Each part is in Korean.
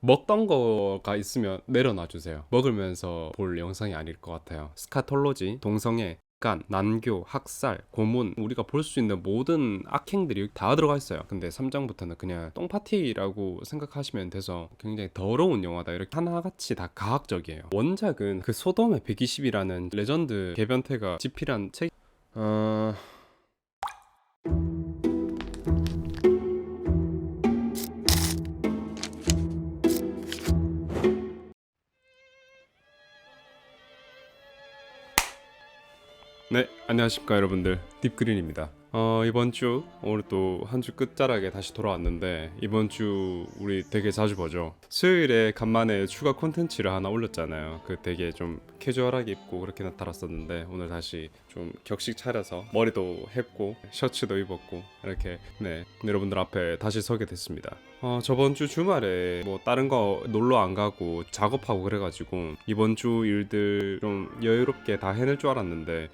먹던 거가 있으면 내려놔 주세요. 먹으면서 볼 영상이 아닐 것 같아요. 스카톨로지, 동성애, 간, 난교, 학살, 고문, 우리가 볼 수 있는 모든 악행들이 다 들어가 있어요. 근데 3장부터는 그냥 똥파티라고 생각하시면 돼서 굉장히 더러운 영화다, 이렇게 하나같이 다 가학적이에요. 원작은 그 소돔의 120이라는 레전드 개변태가 집필한 책. 네, 안녕하십니까 여러분들, 딥그린입니다. 이번 주 오늘 또 한 주 끝자락에 다시 돌아왔는데, 이번 주 우리 되게 자주 보죠. 수요일에 간만에 추가 콘텐츠를 하나 올렸잖아요. 그 되게 좀 캐주얼하게 입고 그렇게 나타났었는데, 오늘 다시 좀 격식 차려서 머리도 했고 셔츠도 입었고 이렇게 여러분들 앞에 다시 서게 됐습니다. 저번 주 주말에 뭐 다른 거 놀러 안 가고 작업하고 그래가지고 이번 주 일들 좀 여유롭게 다 해낼 줄 알았는데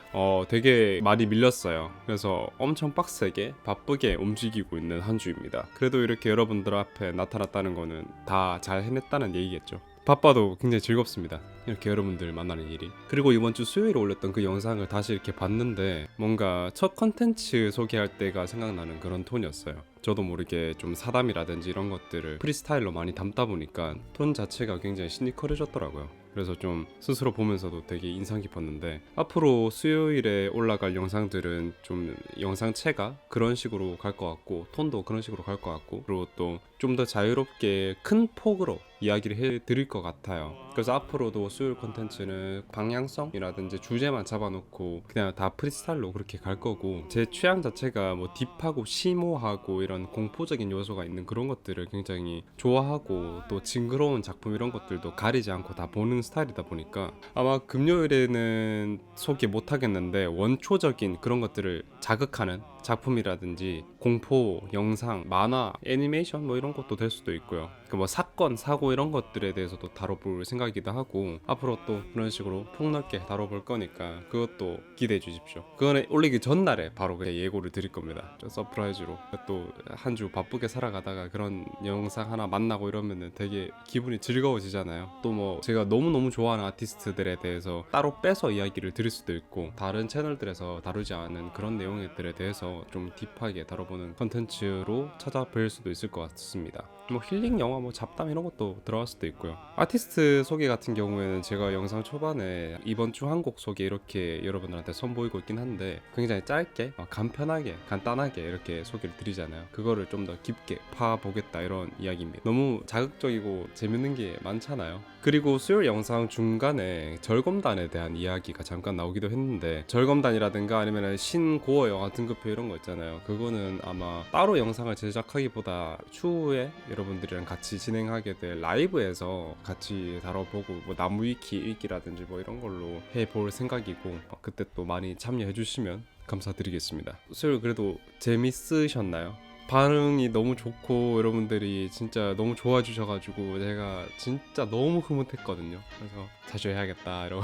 되게 많이 밀렸어요. 그래서 엄청 빡세게 바쁘게 움직이고 있는 한 주입니다. 그래도 이렇게 여러분들 앞에 나타났다는 거는 다 잘 해냈다는 얘기겠죠. 바빠도 굉장히 즐겁습니다, 이렇게 여러분들 만나는 일이. 그리고 이번 주 수요일에 올렸던 그 영상을 다시 이렇게 봤는데, 뭔가 첫 컨텐츠 소개할 때가 생각나는 그런 톤이었어요. 저도 모르게 좀 사담이라든지 이런 것들을 프리스타일로 많이 담다 보니까 톤 자체가 굉장히 시니컬해졌더라고요. 그래서 좀 스스로 보면서도 되게 인상 깊었는데, 앞으로 수요일에 올라갈 영상들은 좀 영상체가 그런 식으로 갈 것 같고, 톤도 그런 식으로 갈 것 같고, 그리고 또 좀 더 자유롭게 큰 폭으로 이야기를 해드릴 것 같아요. 그래서 앞으로도 수요일 콘텐츠는 방향성이라든지 주제만 잡아놓고 그냥 다 프리스타일로 그렇게 갈 거고, 제 취향 자체가 뭐 딥하고 심오하고 이런 공포적인 요소가 있는 그런 것들을 굉장히 좋아하고, 또 징그러운 작품 이런 것들도 가리지 않고 다 보는 스타일이다 보니까 아마 금요일에는 소개 못 하겠는데, 원초적인 그런 것들을 자극하는 작품이라든지 공포, 영상, 만화, 애니메이션 뭐 이런 것도 될 수도 있고요. 그 뭐 사건, 사고 이런 것들에 대해서도 다뤄볼 생각이기도 하고, 앞으로 또 그런 식으로 폭넓게 다뤄볼 거니까 그것도 기대해 주십시오. 그거는 올리기 전날에 바로 그냥 예고를 드릴 겁니다. 좀 서프라이즈로. 또 한 주 바쁘게 살아가다가 그런 영상 하나 만나고 이러면은 되게 기분이 즐거워지잖아요. 또 뭐 제가 너무너무 좋아하는 아티스트들에 대해서 따로 빼서 이야기를 드릴 수도 있고, 다른 채널들에서 다루지 않은 그런 내용들에 대해서 좀 딥하게 다뤄보는 컨텐츠로 찾아뵐 수도 있을 것 같습니다. 뭐 힐링 영화, 뭐 잡담 이런 것도 들어갈 수도 있고요. 아티스트 소개 같은 경우에는 제가 영상 초반에 이번 주 한 곡 소개 이렇게 여러분들한테 선보이고 있긴 한데, 굉장히 짧게 간편하게 간단하게 이렇게 소개를 드리잖아요. 그거를 좀 더 깊게 파보겠다, 이런 이야기입니다. 너무 자극적이고 재밌는 게 많잖아요. 그리고 수요일 영상 중간에 절검단에 대한 이야기가 잠깐 나오기도 했는데, 절검단이라든가 아니면 신고어 영화 등급표 이런 거 있잖아요. 그거는 아마 따로 영상을 제작하기보다 추후에 여러분들이랑 같이 진행하게 될 라이브에서 같이 다뤄보고, 뭐 나무 위키 읽기라든지 뭐 이런 걸로 해볼 생각이고, 그때 또 많이 참여해 주시면 감사드리겠습니다. 수요일 그래도 재밌으셨나요? 반응이 너무 좋고 여러분들이 진짜 너무 좋아해 주셔가지고 제가 진짜 너무 흐뭇했거든요. 그래서 자주 해야겠다 이러고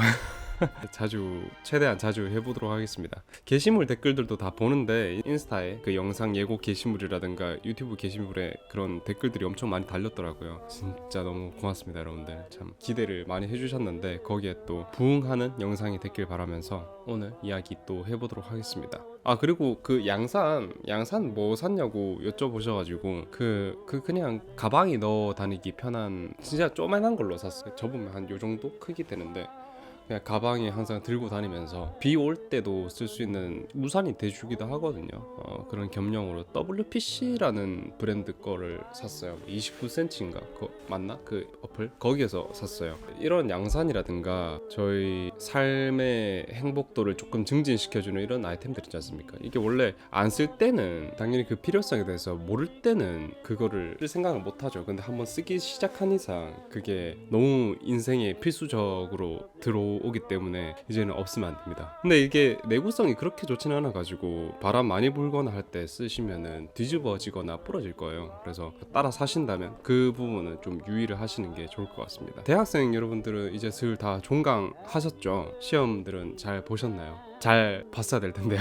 최대한 자주 해보도록 하겠습니다. 게시물 댓글들도 다 보는데, 인스타에 그 영상 예고 게시물이라든가 유튜브 게시물에 그런 댓글들이 엄청 많이 달렸더라고요. 진짜 너무 고맙습니다. 여러분들 참 기대를 많이 해주셨는데, 거기에 또 부응하는 영상이 됐길 바라면서 오늘 이야기 또 해보도록 하겠습니다. 그리고 그 양산 뭐 샀냐고 여쭤보셔가지고, 그냥 가방에 넣어 다니기 편한 진짜 쪼맨한 걸로 샀어요. 접으면 한 요정도 크기 되는데, 그냥 가방에 항상 들고 다니면서 비 올 때도 쓸 수 있는 우산이 돼주기도 하거든요. 그런 겸용으로 WPC라는 브랜드 거를 샀어요. 29cm인가? 그거 맞나? 그 어플? 거기에서 샀어요. 이런 양산이라든가 저희 삶의 행복도를 조금 증진시켜주는 이런 아이템들 있지 않습니까? 이게 원래 안 쓸 때는 당연히 그 필요성에 대해서 모를 때는 그거를 쓸 생각을 못하죠. 근데 한번 쓰기 시작한 이상 그게 너무 인생에 필수적으로 들어오기 때문에 이제는 없으면 안 됩니다. 근데 이게 내구성이 그렇게 좋지는 않아 가지고 바람 많이 불거나 할 때 쓰시면은 뒤집어지거나 부러질 거예요. 그래서 따라 사신다면 그 부분은 좀 유의를 하시는 게 좋을 것 같습니다. 대학생 여러분들은 이제 슬 다 종강하셨죠? 시험들은 잘 보셨나요? 잘 봤어야 될 텐데요.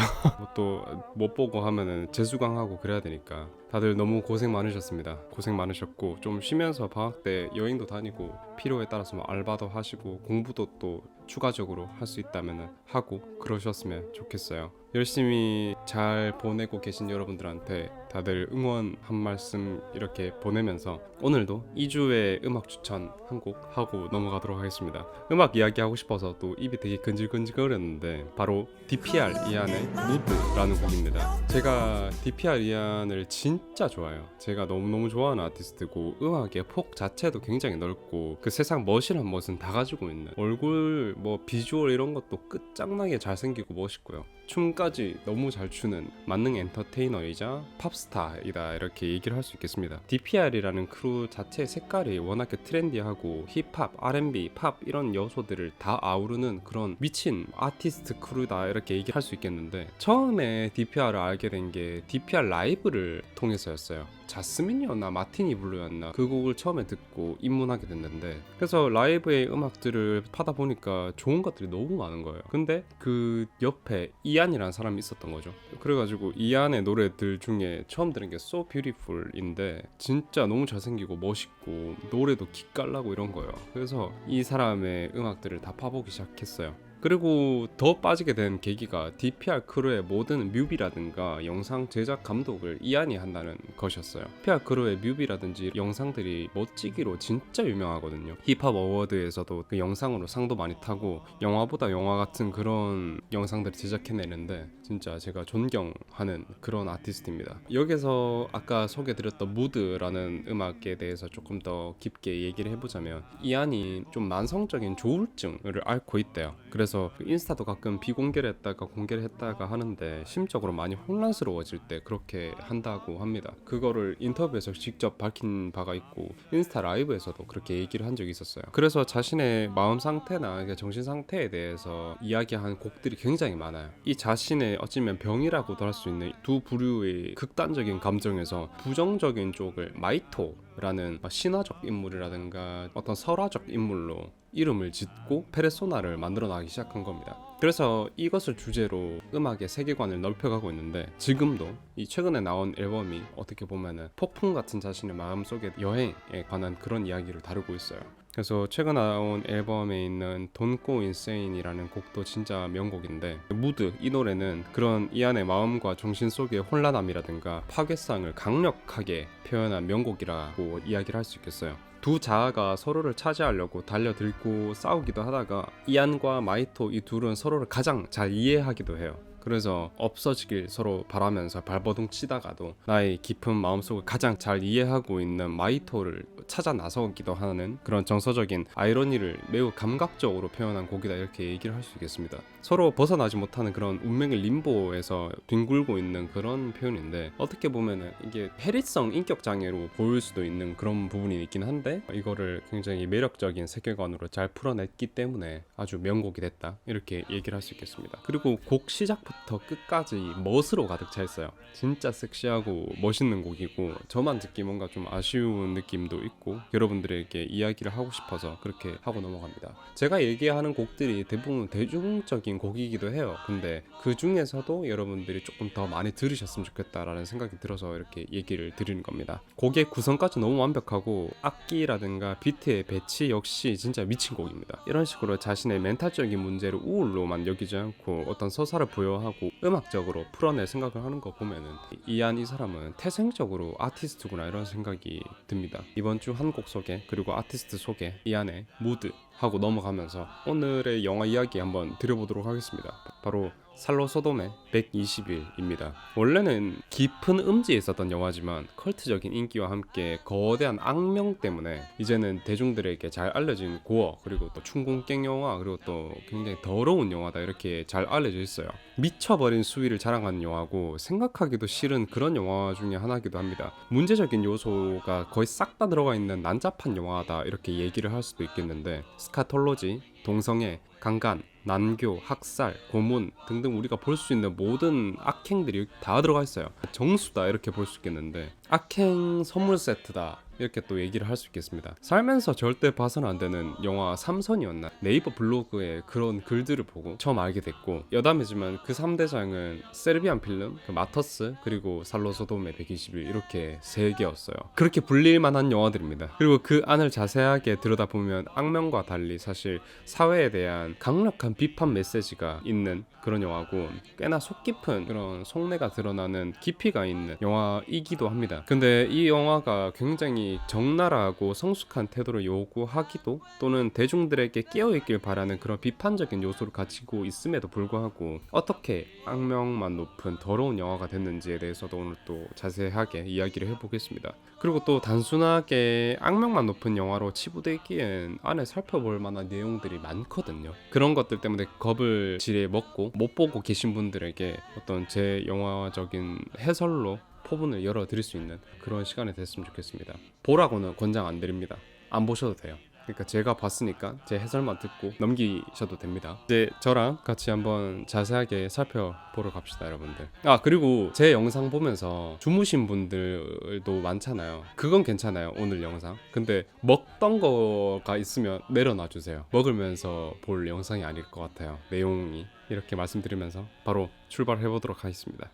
또 못 보고 하면은 재수강하고 그래야 되니까 다들 너무 고생 많으셨습니다. 고생 많으셨고 좀 쉬면서 방학 때 여행도 다니고 필요에 따라서 뭐 알바도 하시고 공부도 또 추가적으로 할 수 있다면 하고 그러셨으면 좋겠어요. 열심히 잘 보내고 계신 여러분들한테 다들 응원 한 말씀 이렇게 보내면서 오늘도 2주의 음악 추천 한 곡 하고 넘어가도록 하겠습니다. 음악 이야기 하고 싶어서 또 입이 되게 근질근질거렸는데 바로 DPR 이안의 무드라는 곡입니다. 제가 DPR 이안을 진짜 좋아해요. 제가 너무너무 좋아하는 아티스트고 음악의 폭 자체도 굉장히 넓고 그 세상 멋이란 멋은 다 가지고 있는 얼굴 뭐 비주얼 이런 것도 끝장나게 잘생기고 멋있고요. 춤까지 너무 잘 추는 만능 엔터테이너이자 팝스타이다 이렇게 얘기를 할 수 있겠습니다. DPR이라는 크루 자체의 색깔이 워낙에 트렌디하고 힙합, R&B, 팝 이런 요소들을 다 아우르는 그런 미친 아티스트 크루다 이렇게 얘기할 수 있겠는데 처음에 DPR을 알게 된 게 DPR 라이브를 통해서였어요. 자스민이었나 마티니 블루였나 그 곡을 처음에 듣고 입문하게 됐는데 그래서 라이브의 음악들을 파다 보니까 좋은 것들이 너무 많은 거예요. 근데 그 옆에 이안이라는 사람이 있었던 거죠. 그래가지고 이안의 노래들 중에 처음 들은 게 So Beautiful인데 진짜 너무 잘생기고 멋있고 노래도 기깔나고 이런 거예요. 그래서 이 사람의 음악들을 다 파보기 시작했어요. 그리고 더 빠지게 된 계기가 DPR 크루의 모든 뮤비라든가 영상 제작 감독을 이안이 한다는 것이었어요. DPR 크루의 뮤비라든지 영상들이 멋지기로 진짜 유명하거든요. 힙합 어워드에서도 그 영상으로 상도 많이 타고 영화보다 영화 같은 그런 영상들을 제작해내는데 진짜 제가 존경하는 그런 아티스트입니다. 여기서 아까 소개드렸던 무드라는 음악에 대해서 조금 더 깊게 얘기를 해보자면 이안이 좀 만성적인 조울증을 앓고 있대요. 그래서 인스타도 가끔 비공개를 했다가 공개를 했다가 하는데 심적으로 많이 혼란스러워질 때 그렇게 한다고 합니다. 그거를 인터뷰에서 직접 밝힌 바가 있고 인스타 라이브에서도 그렇게 얘기를 한 적이 있었어요. 그래서 자신의 마음 상태나 정신 상태에 대해서 이야기한 곡들이 굉장히 많아요. 이 자신의 어쩌면 병이라고도 할 수 있는 두 부류의 극단적인 감정에서 부정적인 쪽을 마이토라는 신화적 인물이라든가 어떤 설화적 인물로 이름을 짓고 페르소나를 만들어 나가기 시작한 겁니다. 그래서 이것을 주제로 음악의 세계관을 넓혀가고 있는데 지금도 이 최근에 나온 앨범이 어떻게 보면은 폭풍 같은 자신의 마음속의 여행에 관한 그런 이야기를 다루고 있어요. 그래서 최근 나온 앨범에 있는 Don't Go Insane이라는 곡도 진짜 명곡인데 무드 이 노래는 그런 이안의 마음과 정신 속의 혼란함이라든가 파괴성을 강력하게 표현한 명곡이라고 이야기를 할 수 있겠어요. 두 자아가 서로를 차지하려고 달려들고 싸우기도 하다가 이안과 마이토 이 둘은 서로를 가장 잘 이해하기도 해요. 그래서 없어지길 서로 바라면서 발버둥 치다가도 나의 깊은 마음속을 가장 잘 이해하고 있는 마이토를 찾아 나서기도 하는 그런 정서적인 아이러니를 매우 감각적으로 표현한 곡이다 이렇게 얘기를 할 수 있겠습니다. 서로 벗어나지 못하는 그런 운명의 림보에서 뒹굴고 있는 그런 표현인데 어떻게 보면은 이게 해리성 인격 장애로 보일 수도 있는 그런 부분이 있긴 한데 이거를 굉장히 매력적인 세계관으로 잘 풀어냈기 때문에 아주 명곡이 됐다 이렇게 얘기를 할 수 있겠습니다. 그리고 곡 시작부터 끝까지 멋으로 가득 차 있어요. 진짜 섹시하고 멋있는 곡이고 저만 듣기 뭔가 좀 아쉬운 느낌도 있고 여러분들에게 이야기를 하고 싶어서 그렇게 하고 넘어갑니다. 제가 얘기하는 곡들이 대부분 대중적인 곡이기도 해요. 근데 그 중에서도 여러분들이 조금 더 많이 들으셨으면 좋겠다라는 생각이 들어서 이렇게 얘기를 드리는 겁니다. 곡의 구성까지 너무 완벽하고 악기라든가 비트의 배치 역시 진짜 미친 곡입니다. 이런 식으로 자신의 멘탈적인 문제를 우울로만 여기지 않고 어떤 서사를 부여하고 음악적으로 풀어낼 생각을 하는 거 보면은 이안 이 사람은 태생적으로 아티스트구나 이런 생각이 듭니다. 이번 주 한 곡 소개 그리고 아티스트 소개 이안의 무드 하고 넘어가면서 오늘의 영화 이야기 한번 드려보도록 하겠습니다. 바로 살로 소돔의 120일입니다. 원래는 깊은 음지에 있었던 영화지만 컬트적인 인기와 함께 거대한 악명 때문에 이제는 대중들에게 잘 알려진 고어 그리고 또 춘궁갱 영화 그리고 또 굉장히 더러운 영화다 이렇게 잘 알려져 있어요. 미쳐버린 수위를 자랑하는 영화고 생각하기도 싫은 그런 영화 중에 하나이기도 합니다. 문제적인 요소가 거의 싹 다 들어가 있는 난잡한 영화다 이렇게 얘기를 할 수도 있겠는데 스카톨로지, 동성애, 강간, 난교, 학살, 고문 등등 우리가 볼 수 있는 모든 악행들이 다 들어가 있어요. 정수다 이렇게 볼 수 있겠는데 악행 선물 세트다 이렇게 또 얘기를 할 수 있겠습니다. 살면서 절대 봐서는 안 되는 영화 삼선이었나? 네이버 블로그에 그런 글들을 보고 처음 알게 됐고, 여담이지만 그 3대장은 세르비안 필름, 그 마터스, 그리고 살로 소돔의 120일 이렇게 3개였어요. 그렇게 불릴 만한 영화들입니다. 그리고 그 안을 자세하게 들여다보면 악명과 달리 사실 사회에 대한 강력한 비판 메시지가 있는 그런 영화고, 꽤나 속 깊은 그런 속내가 드러나는 깊이가 있는 영화이기도 합니다. 근데 이 영화가 굉장히 적나라하고 성숙한 태도를 요구하기도, 또는 대중들에게 깨어있길 바라는 그런 비판적인 요소를 가지고 있음에도 불구하고 어떻게 악명만 높은 더러운 영화가 됐는지에 대해서도 오늘 또 자세하게 이야기를 해보겠습니다. 그리고 또 단순하게 악명만 높은 영화로 치부되기엔 안에 살펴볼 만한 내용들이 많거든요. 그런 것들 때문에 겁을 지레 먹고 못 보고 계신 분들에게 어떤 제 영화적인 해설로 포문을 열어드릴 수 있는 그런 시간이 됐으면 좋겠습니다. 보라고는 권장 안 드립니다. 안 보셔도 돼요. 그러니까 제가 봤으니까 제 해설만 듣고 넘기셔도 됩니다. 이제 저랑 같이 한번 자세하게 살펴보러 갑시다, 여러분들. 그리고 제 영상 보면서 주무신 분들도 많잖아요. 그건 괜찮아요, 오늘 영상. 근데 먹던 거가 있으면 내려놔 주세요. 먹으면서 볼 영상이 아닐 것 같아요, 내용이. 이렇게 말씀드리면서 바로 출발해 보도록 하겠습니다.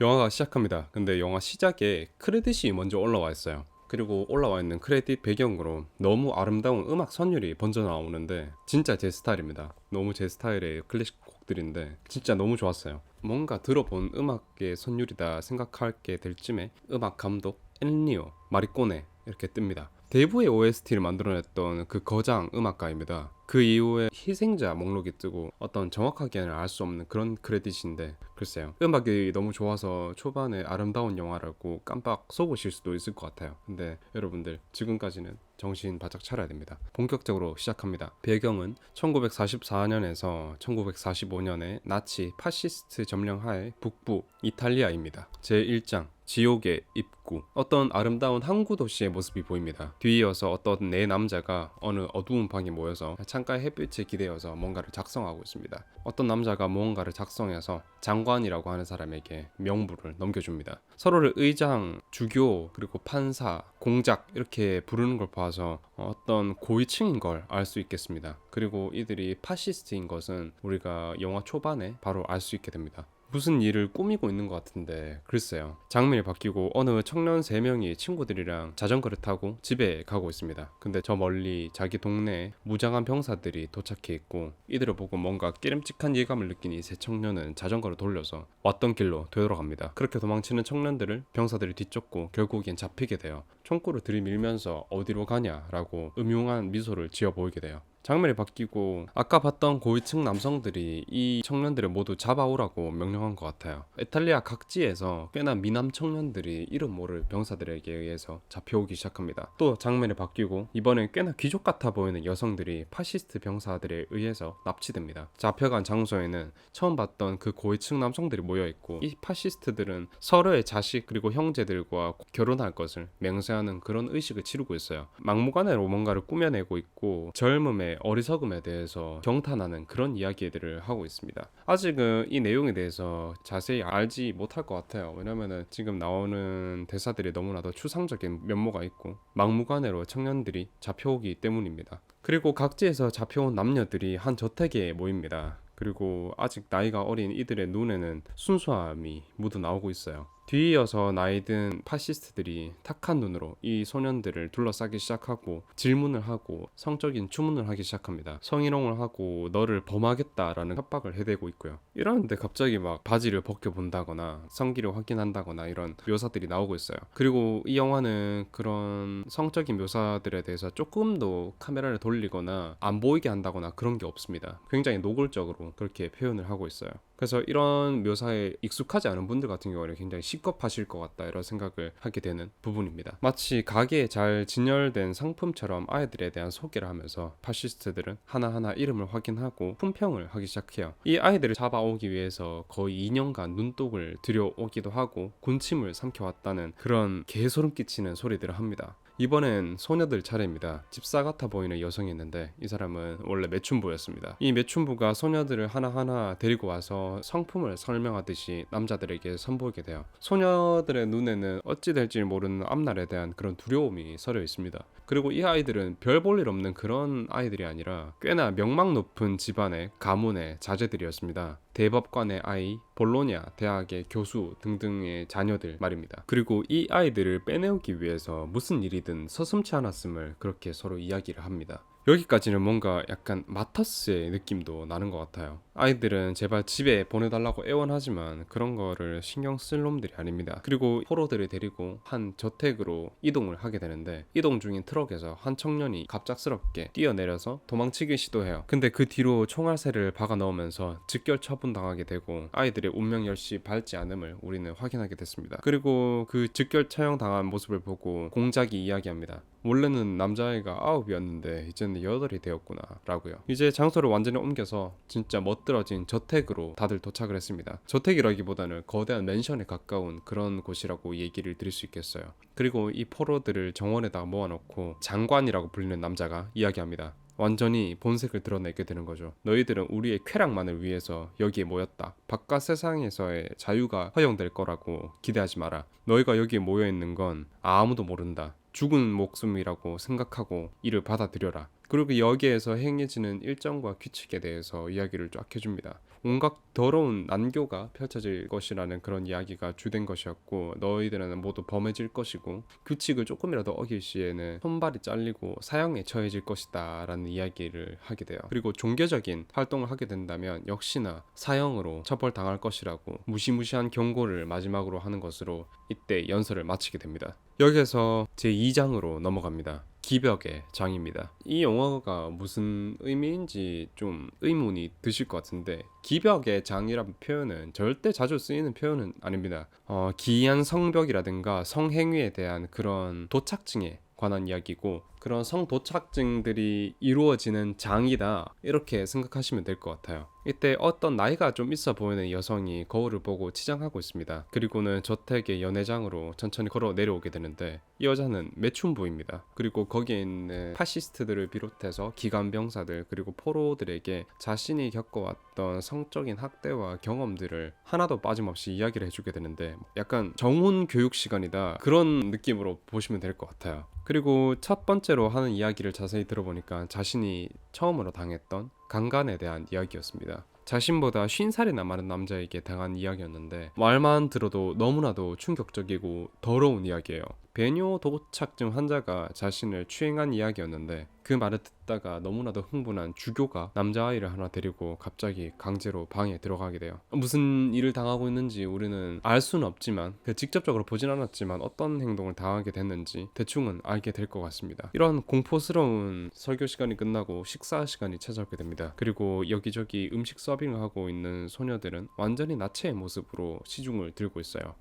영화가 시작합니다. 근데 영화 시작에 크레딧이 먼저 올라와 있어요. 그리고 올라와 있는 크레딧 배경으로 너무 아름다운 음악 선율이 번져 나오는데 진짜 제 스타일입니다. 너무 제 스타일의 클래식 곡들인데 진짜 너무 좋았어요. 뭔가 들어본 음악의 선율이다 생각하게 될 쯤에 음악 감독 엔리오 마리꼬네 이렇게 뜹니다. 대부의 OST를 만들어냈던 그 거장 음악가입니다. 그 이후에 희생자 목록이 뜨고 어떤 정확하게는 알 수 없는 그런 크레딧인데, 글쎄요, 음악이 너무 좋아서 초반에 아름다운 영화라고 깜빡 속으실 수도 있을 것 같아요. 근데 여러분들, 지금까지는 정신 바짝 차려야 됩니다. 본격적으로 시작합니다. 배경은 1944년에서 1945년의 나치 파시스트 점령 하에 북부 이탈리아입니다. 제1장 지옥의 입구. 어떤 아름다운 항구 도시의 모습이 보입니다. 뒤이어서 어떤 네 남자가 어느 어두운 방에 모여서 창가의 햇빛에 기대어서 뭔가를 작성하고 있습니다. 어떤 남자가 무언가를 작성해서 장관이라고 하는 사람에게 명부를 넘겨줍니다. 서로를 의장, 주교, 그리고 판사, 공작 이렇게 부르는 걸 봐서 어떤 고위층인 걸 알 수 있겠습니다. 그리고 이들이 파시스트인 것은 우리가 영화 초반에 바로 알 수 있게 됩니다. 무슨 일을 꾸미고 있는 것 같은데, 글쎄요, 장면이 바뀌고 어느 청년 3명이 친구들이랑 자전거를 타고 집에 가고 있습니다. 근데 저 멀리 자기 동네에 무장한 병사들이 도착해 있고, 이들을 보고 뭔가 끼름직한 예감을 느낀 이 세 청년은 자전거를 돌려서 왔던 길로 되돌아갑니다. 그렇게 도망치는 청년들을 병사들이 뒤쫓고 결국엔 잡히게 돼요. 총구를 들이밀면서 어디로 가냐라고 음흉한 미소를 지어 보이게 돼요. 장면이 바뀌고 아까 봤던 고위층 남성들이 이 청년들을 모두 잡아오라고 명령한 것 같아요. 이탈리아 각지에서 꽤나 미남 청년들이 이름 모를 병사들에게 의해서 잡혀오기 시작합니다. 또 장면이 바뀌고 이번엔 꽤나 귀족 같아 보이는 여성들이 파시스트 병사들에 의해서 납치됩니다. 잡혀간 장소에는 처음 봤던 그 고위층 남성들이 모여있고, 이 파시스트들은 서로의 자식 그리고 형제들과 결혼할 것을 맹세하는 그런 의식을 치르고 있어요. 막무가내로 뭔가를 꾸며내고 있고 젊음의 어리석음에 대해서 경탄하는 그런 이야기들을 하고 있습니다. 아직은 이 내용에 대해서 자세히 알지 못할 것 같아요. 왜냐면은 지금 나오는 대사들이 너무나도 추상적인 면모가 있고 막무가내로 청년들이 잡혀오기 때문입니다. 그리고 각지에서 잡혀온 남녀들이 한 저택에 모입니다. 그리고 아직 나이가 어린 이들의 눈에는 순수함이 묻어 나오고 있어요. 뒤이어서 나이든 파시스트들이 탁한 눈으로 이 소년들을 둘러싸기 시작하고 질문을 하고 성적인 추문을 하기 시작합니다. 성희롱을 하고 너를 범하겠다라는 협박을 해대고 있고요. 이러는데 갑자기 막 바지를 벗겨본다거나 성기를 확인한다거나 이런 묘사들이 나오고 있어요. 그리고 이 영화는 그런 성적인 묘사들에 대해서 조금 더 카메라를 돌리거나 안 보이게 한다거나 그런 게 없습니다. 굉장히 노골적으로 그렇게 표현을 하고 있어요. 그래서 이런 묘사에 익숙하지 않은 분들 같은 경우는 굉장히 식겁하실 것 같다, 이런 생각을 하게 되는 부분입니다. 마치 가게에 잘 진열된 상품처럼 아이들에 대한 소개를 하면서 파시스트들은 하나하나 이름을 확인하고 품평을 하기 시작해요. 이 아이들을 잡아오기 위해서 거의 2년간 눈독을 들여오기도 하고 군침을 삼켜왔다는 그런 개소름 끼치는 소리들을 합니다. 이번엔 소녀들 차례입니다. 집사 같아 보이는 여성이 있는데 이 사람은 원래 매춘부였습니다. 이 매춘부가 소녀들을 하나하나 데리고 와서 성품을 설명하듯이 남자들에게 선보이게 돼요. 소녀들의 눈에는 어찌 될지 모르는 앞날에 대한 그런 두려움이 서려 있습니다. 그리고 이 아이들은 별 볼 일 없는 그런 아이들이 아니라 꽤나 명망 높은 집안의 가문의 자제들이었습니다. 대법관의 아이, 볼로냐 대학의 교수 등등의 자녀들 말입니다. 그리고 이 아이들을 빼내오기 위해서 무슨 일이든 서슴지 않았음을 그렇게 서로 이야기를 합니다. 여기까지는 뭔가 약간 마터스의 느낌도 나는 것 같아요. 아이들은 제발 집에 보내달라고 애원하지만 그런 거를 신경 쓸 놈들이 아닙니다. 그리고 포로들을 데리고 한 저택으로 이동을 하게 되는데 이동 중인 트럭에서 한 청년이 갑작스럽게 뛰어내려서 도망치기 시도해요. 근데 그 뒤로 총알새를 박아 넣으면서 즉결 처분당하게 되고 아이들의 운명 열시 밟지 않음을 우리는 확인하게 됐습니다. 그리고 그 즉결 처형당한 모습을 보고 공작이 이야기합니다. 원래는 남자아이가 9이었는데 이제는 8이 되었구나 라고요. 이제 장소를 완전히 옮겨서 진짜 멋들어진 저택으로 다들 도착을 했습니다. 저택이라기보다는 거대한 맨션에 가까운 그런 곳이라고 얘기를 드릴 수 있겠어요. 그리고 이 포로들을 정원에다가 모아놓고 장관이라고 불리는 남자가 이야기합니다. 완전히 본색을 드러내게 되는 거죠. 너희들은 우리의 쾌락만을 위해서 여기에 모였다. 바깥 세상에서의 자유가 허용될 거라고 기대하지 마라. 너희가 여기에 모여있는 건 아무도 모른다. 죽은 목숨이라고 생각하고 이를 받아들여라. 그리고 여기에서 행해지는 일정과 규칙에 대해서 이야기를 쫙 해줍니다. 온갖 더러운 난교가 펼쳐질 것이라는 그런 이야기가 주된 것이었고 너희들은 모두 범해질 것이고 규칙을 조금이라도 어길 시에는 손발이 잘리고 사형에 처해질 것이다 라는 이야기를 하게 돼요. 그리고 종교적인 활동을 하게 된다면 역시나 사형으로 처벌당할 것이라고 무시무시한 경고를 마지막으로 하는 것으로 이때 연설을 마치게 됩니다. 여기에서 제2장으로 넘어갑니다. 기벽의 장입니다. 이 영화가 무슨 의미인지 좀 의문이 드실 것 같은데 기벽의 장이라는 표현은 절대 자주 쓰이는 표현은 아닙니다. 기이한 성벽이라든가 성행위에 대한 그런 도착증에 관한 이야기고 그런 성도착증들이 이루어지는 장이다 이렇게 생각하시면 될 것 같아요. 이때 어떤 나이가 좀 있어 보이는 여성이 거울을 보고 치장하고 있습니다. 그리고는 저택의 연회장으로 천천히 걸어 내려오게 되는데 이 여자는 매춘부입니다. 그리고 거기에 있는 파시스트들을 비롯해서 기관병사들 그리고 포로들에게 자신이 겪어왔던 성적인 학대와 경험들을 하나도 빠짐없이 이야기를 해주게 되는데 약간 정훈 교육 시간이다 그런 느낌으로 보시면 될 것 같아요. 그리고 첫 번째로 하는 이야기를 자세히 들어보니까 자신이 처음으로 당했던 강간에 대한 이야기였습니다. 자신보다 50살이나 많은 남자에게 당한 이야기였는데 말만 들어도 너무나도 충격적이고 더러운 이야기예요. 배뇨 도착증 환자가 자신을 추행한 이야기였는데 그 말을 듣다가 너무나도 흥분한 주교가 남자아이를 하나 데리고 갑자기 강제로 방에 들어가게 돼요. 무슨 일을 당하고 있는지 우리는 알 수는 없지만 직접적으로 보진 않았지만 어떤 행동을 당하게 됐는지 대충은 알게 될 것 같습니다. 이런 공포스러운 설교 시간이 끝나고 식사 시간이 찾아오게 됩니다. 그리고 여기저기 음식 서빙을 하고 있는 소녀들은 완전히 나체의 모습으로 시중을 들고 있어요.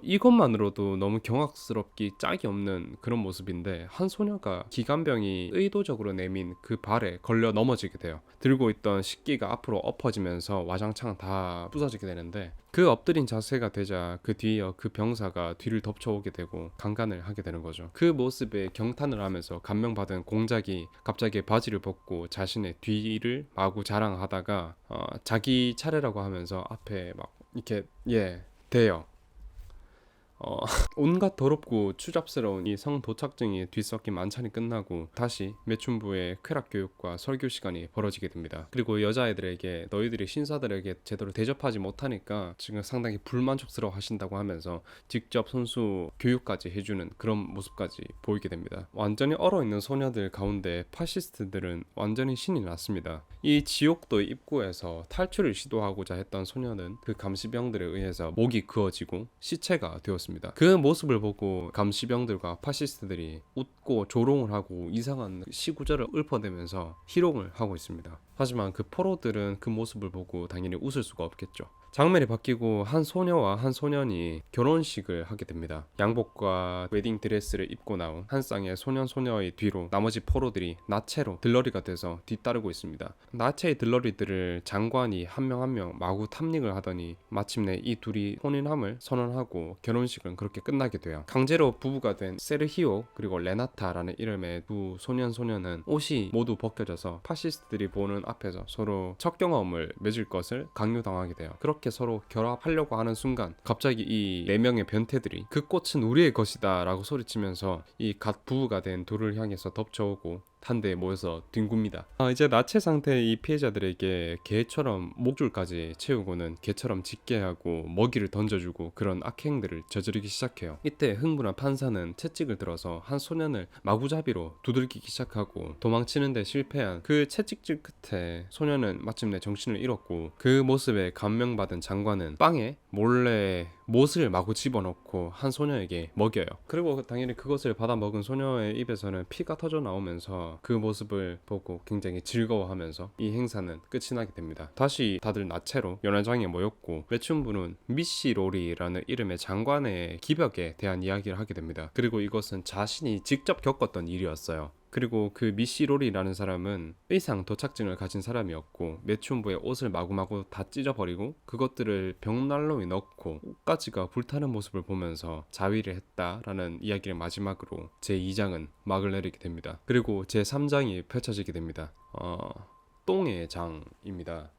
이것만으로도 너무 경악스럽기 짝이 없는 그런 모습인데 한 소녀가 기관병이 의도적으로 내민 그 발에 걸려 넘어지게 돼요. 들고 있던 식기가 앞으로 엎어지면서 와장창 다 부서지게 되는데 그 엎드린 자세가 되자 그 뒤에 그 병사가 뒤를 덮쳐오게 되고 강간을 하게 되는 거죠. 그 모습에 경탄을 하면서 감명받은 공작이 갑자기 바지를 벗고 자신의 뒤를 마구 자랑하다가 자기 차례라고 하면서 앞에 막 이렇게 대요. 온갖 더럽고 추잡스러운 이 성도착증이 뒤섞인 만찬이 끝나고 다시 매춘부의 쾌락교육과 설교 시간이 벌어지게 됩니다. 그리고 여자애들에게 너희들이 신사들에게 제대로 대접하지 못하니까 지금 상당히 불만족스러워 하신다고 하면서 직접 선수 교육까지 해주는 그런 모습까지 보이게 됩니다. 완전히 얼어있는 소녀들 가운데 파시스트들은 완전히 신이 났습니다. 이 지옥도 입구에서 탈출을 시도하고자 했던 소녀는 그 감시병들에 의해서 목이 그어지고 시체가 되었습니다. 그 모습을 보고 감시병들과 파시스트들이 웃고 조롱을 하고 이상한 시구절을 읊어대면서 희롱을 하고 있습니다. 하지만 그 포로들은 그 모습을 보고 당연히 웃을 수가 없겠죠. 장면이 바뀌고 한 소녀와 한 소년이 결혼식을 하게 됩니다. 양복과 웨딩 드레스를 입고 나온 한 쌍의 소년소녀의 뒤로 나머지 포로들이 나체로 들러리가 돼서 뒤따르고 있습니다. 나체의 들러리들을 장관이 한 명 한 명 마구 탐닉을 하더니 마침내 이 둘이 혼인함을 선언하고 결혼식은 그렇게 끝나게 돼요. 강제로 부부가 된 세르히오 그리고 레나타라는 이름의 두 소년소녀는 옷이 모두 벗겨져서 파시스트들이 보는 앞에서 서로 첫 경험을 맺을 것을 강요당하게 돼요. 그렇게 서로 결합하려고 하는 순간 갑자기 이 네 명의 변태들이 그 꽃은 우리의 것이다 라고 소리치면서 이 갓 부부가 된 둘을 향해서 덮쳐오고 한 대에 모여서 뒹굽니다. 이제 나체 상태의 이 피해자들에게 개처럼 목줄까지 채우고는 개처럼 짖게 하고 먹이를 던져주고 그런 악행들을 저지르기 시작해요. 이때 흥분한 판사는 채찍을 들어서 한 소년을 마구잡이로 두들기기 시작하고 도망치는데 실패한 그 채찍질 끝에 소년은 마침내 정신을 잃었고 그 모습에 감명받은 장관은 빵에 몰래 못을 마구 집어넣고 한 소녀에게 먹여요. 그리고 당연히 그것을 받아 먹은 소녀의 입에서는 피가 터져 나오면서 그 모습을 보고 굉장히 즐거워하면서 이 행사는 끝이 나게 됩니다. 다시 다들 나체로 연회장에 모였고 매춘부는 미시 로리라는 이름의 장관의 기벽에 대한 이야기를 하게 됩니다. 그리고 이것은 자신이 직접 겪었던 일이었어요. 그리고 그 미시로리라는 사람은 의상 도착증을 가진 사람이었고 매춘부의 옷을 마구마구 다 찢어버리고 그것들을 벽난로에 넣고 옷가지가 불타는 모습을 보면서 자위를 했다라는 이야기를 마지막으로 제2장은 막을 내리게 됩니다. 그리고 제3장이 펼쳐지게 됩니다. 똥의 장입니다.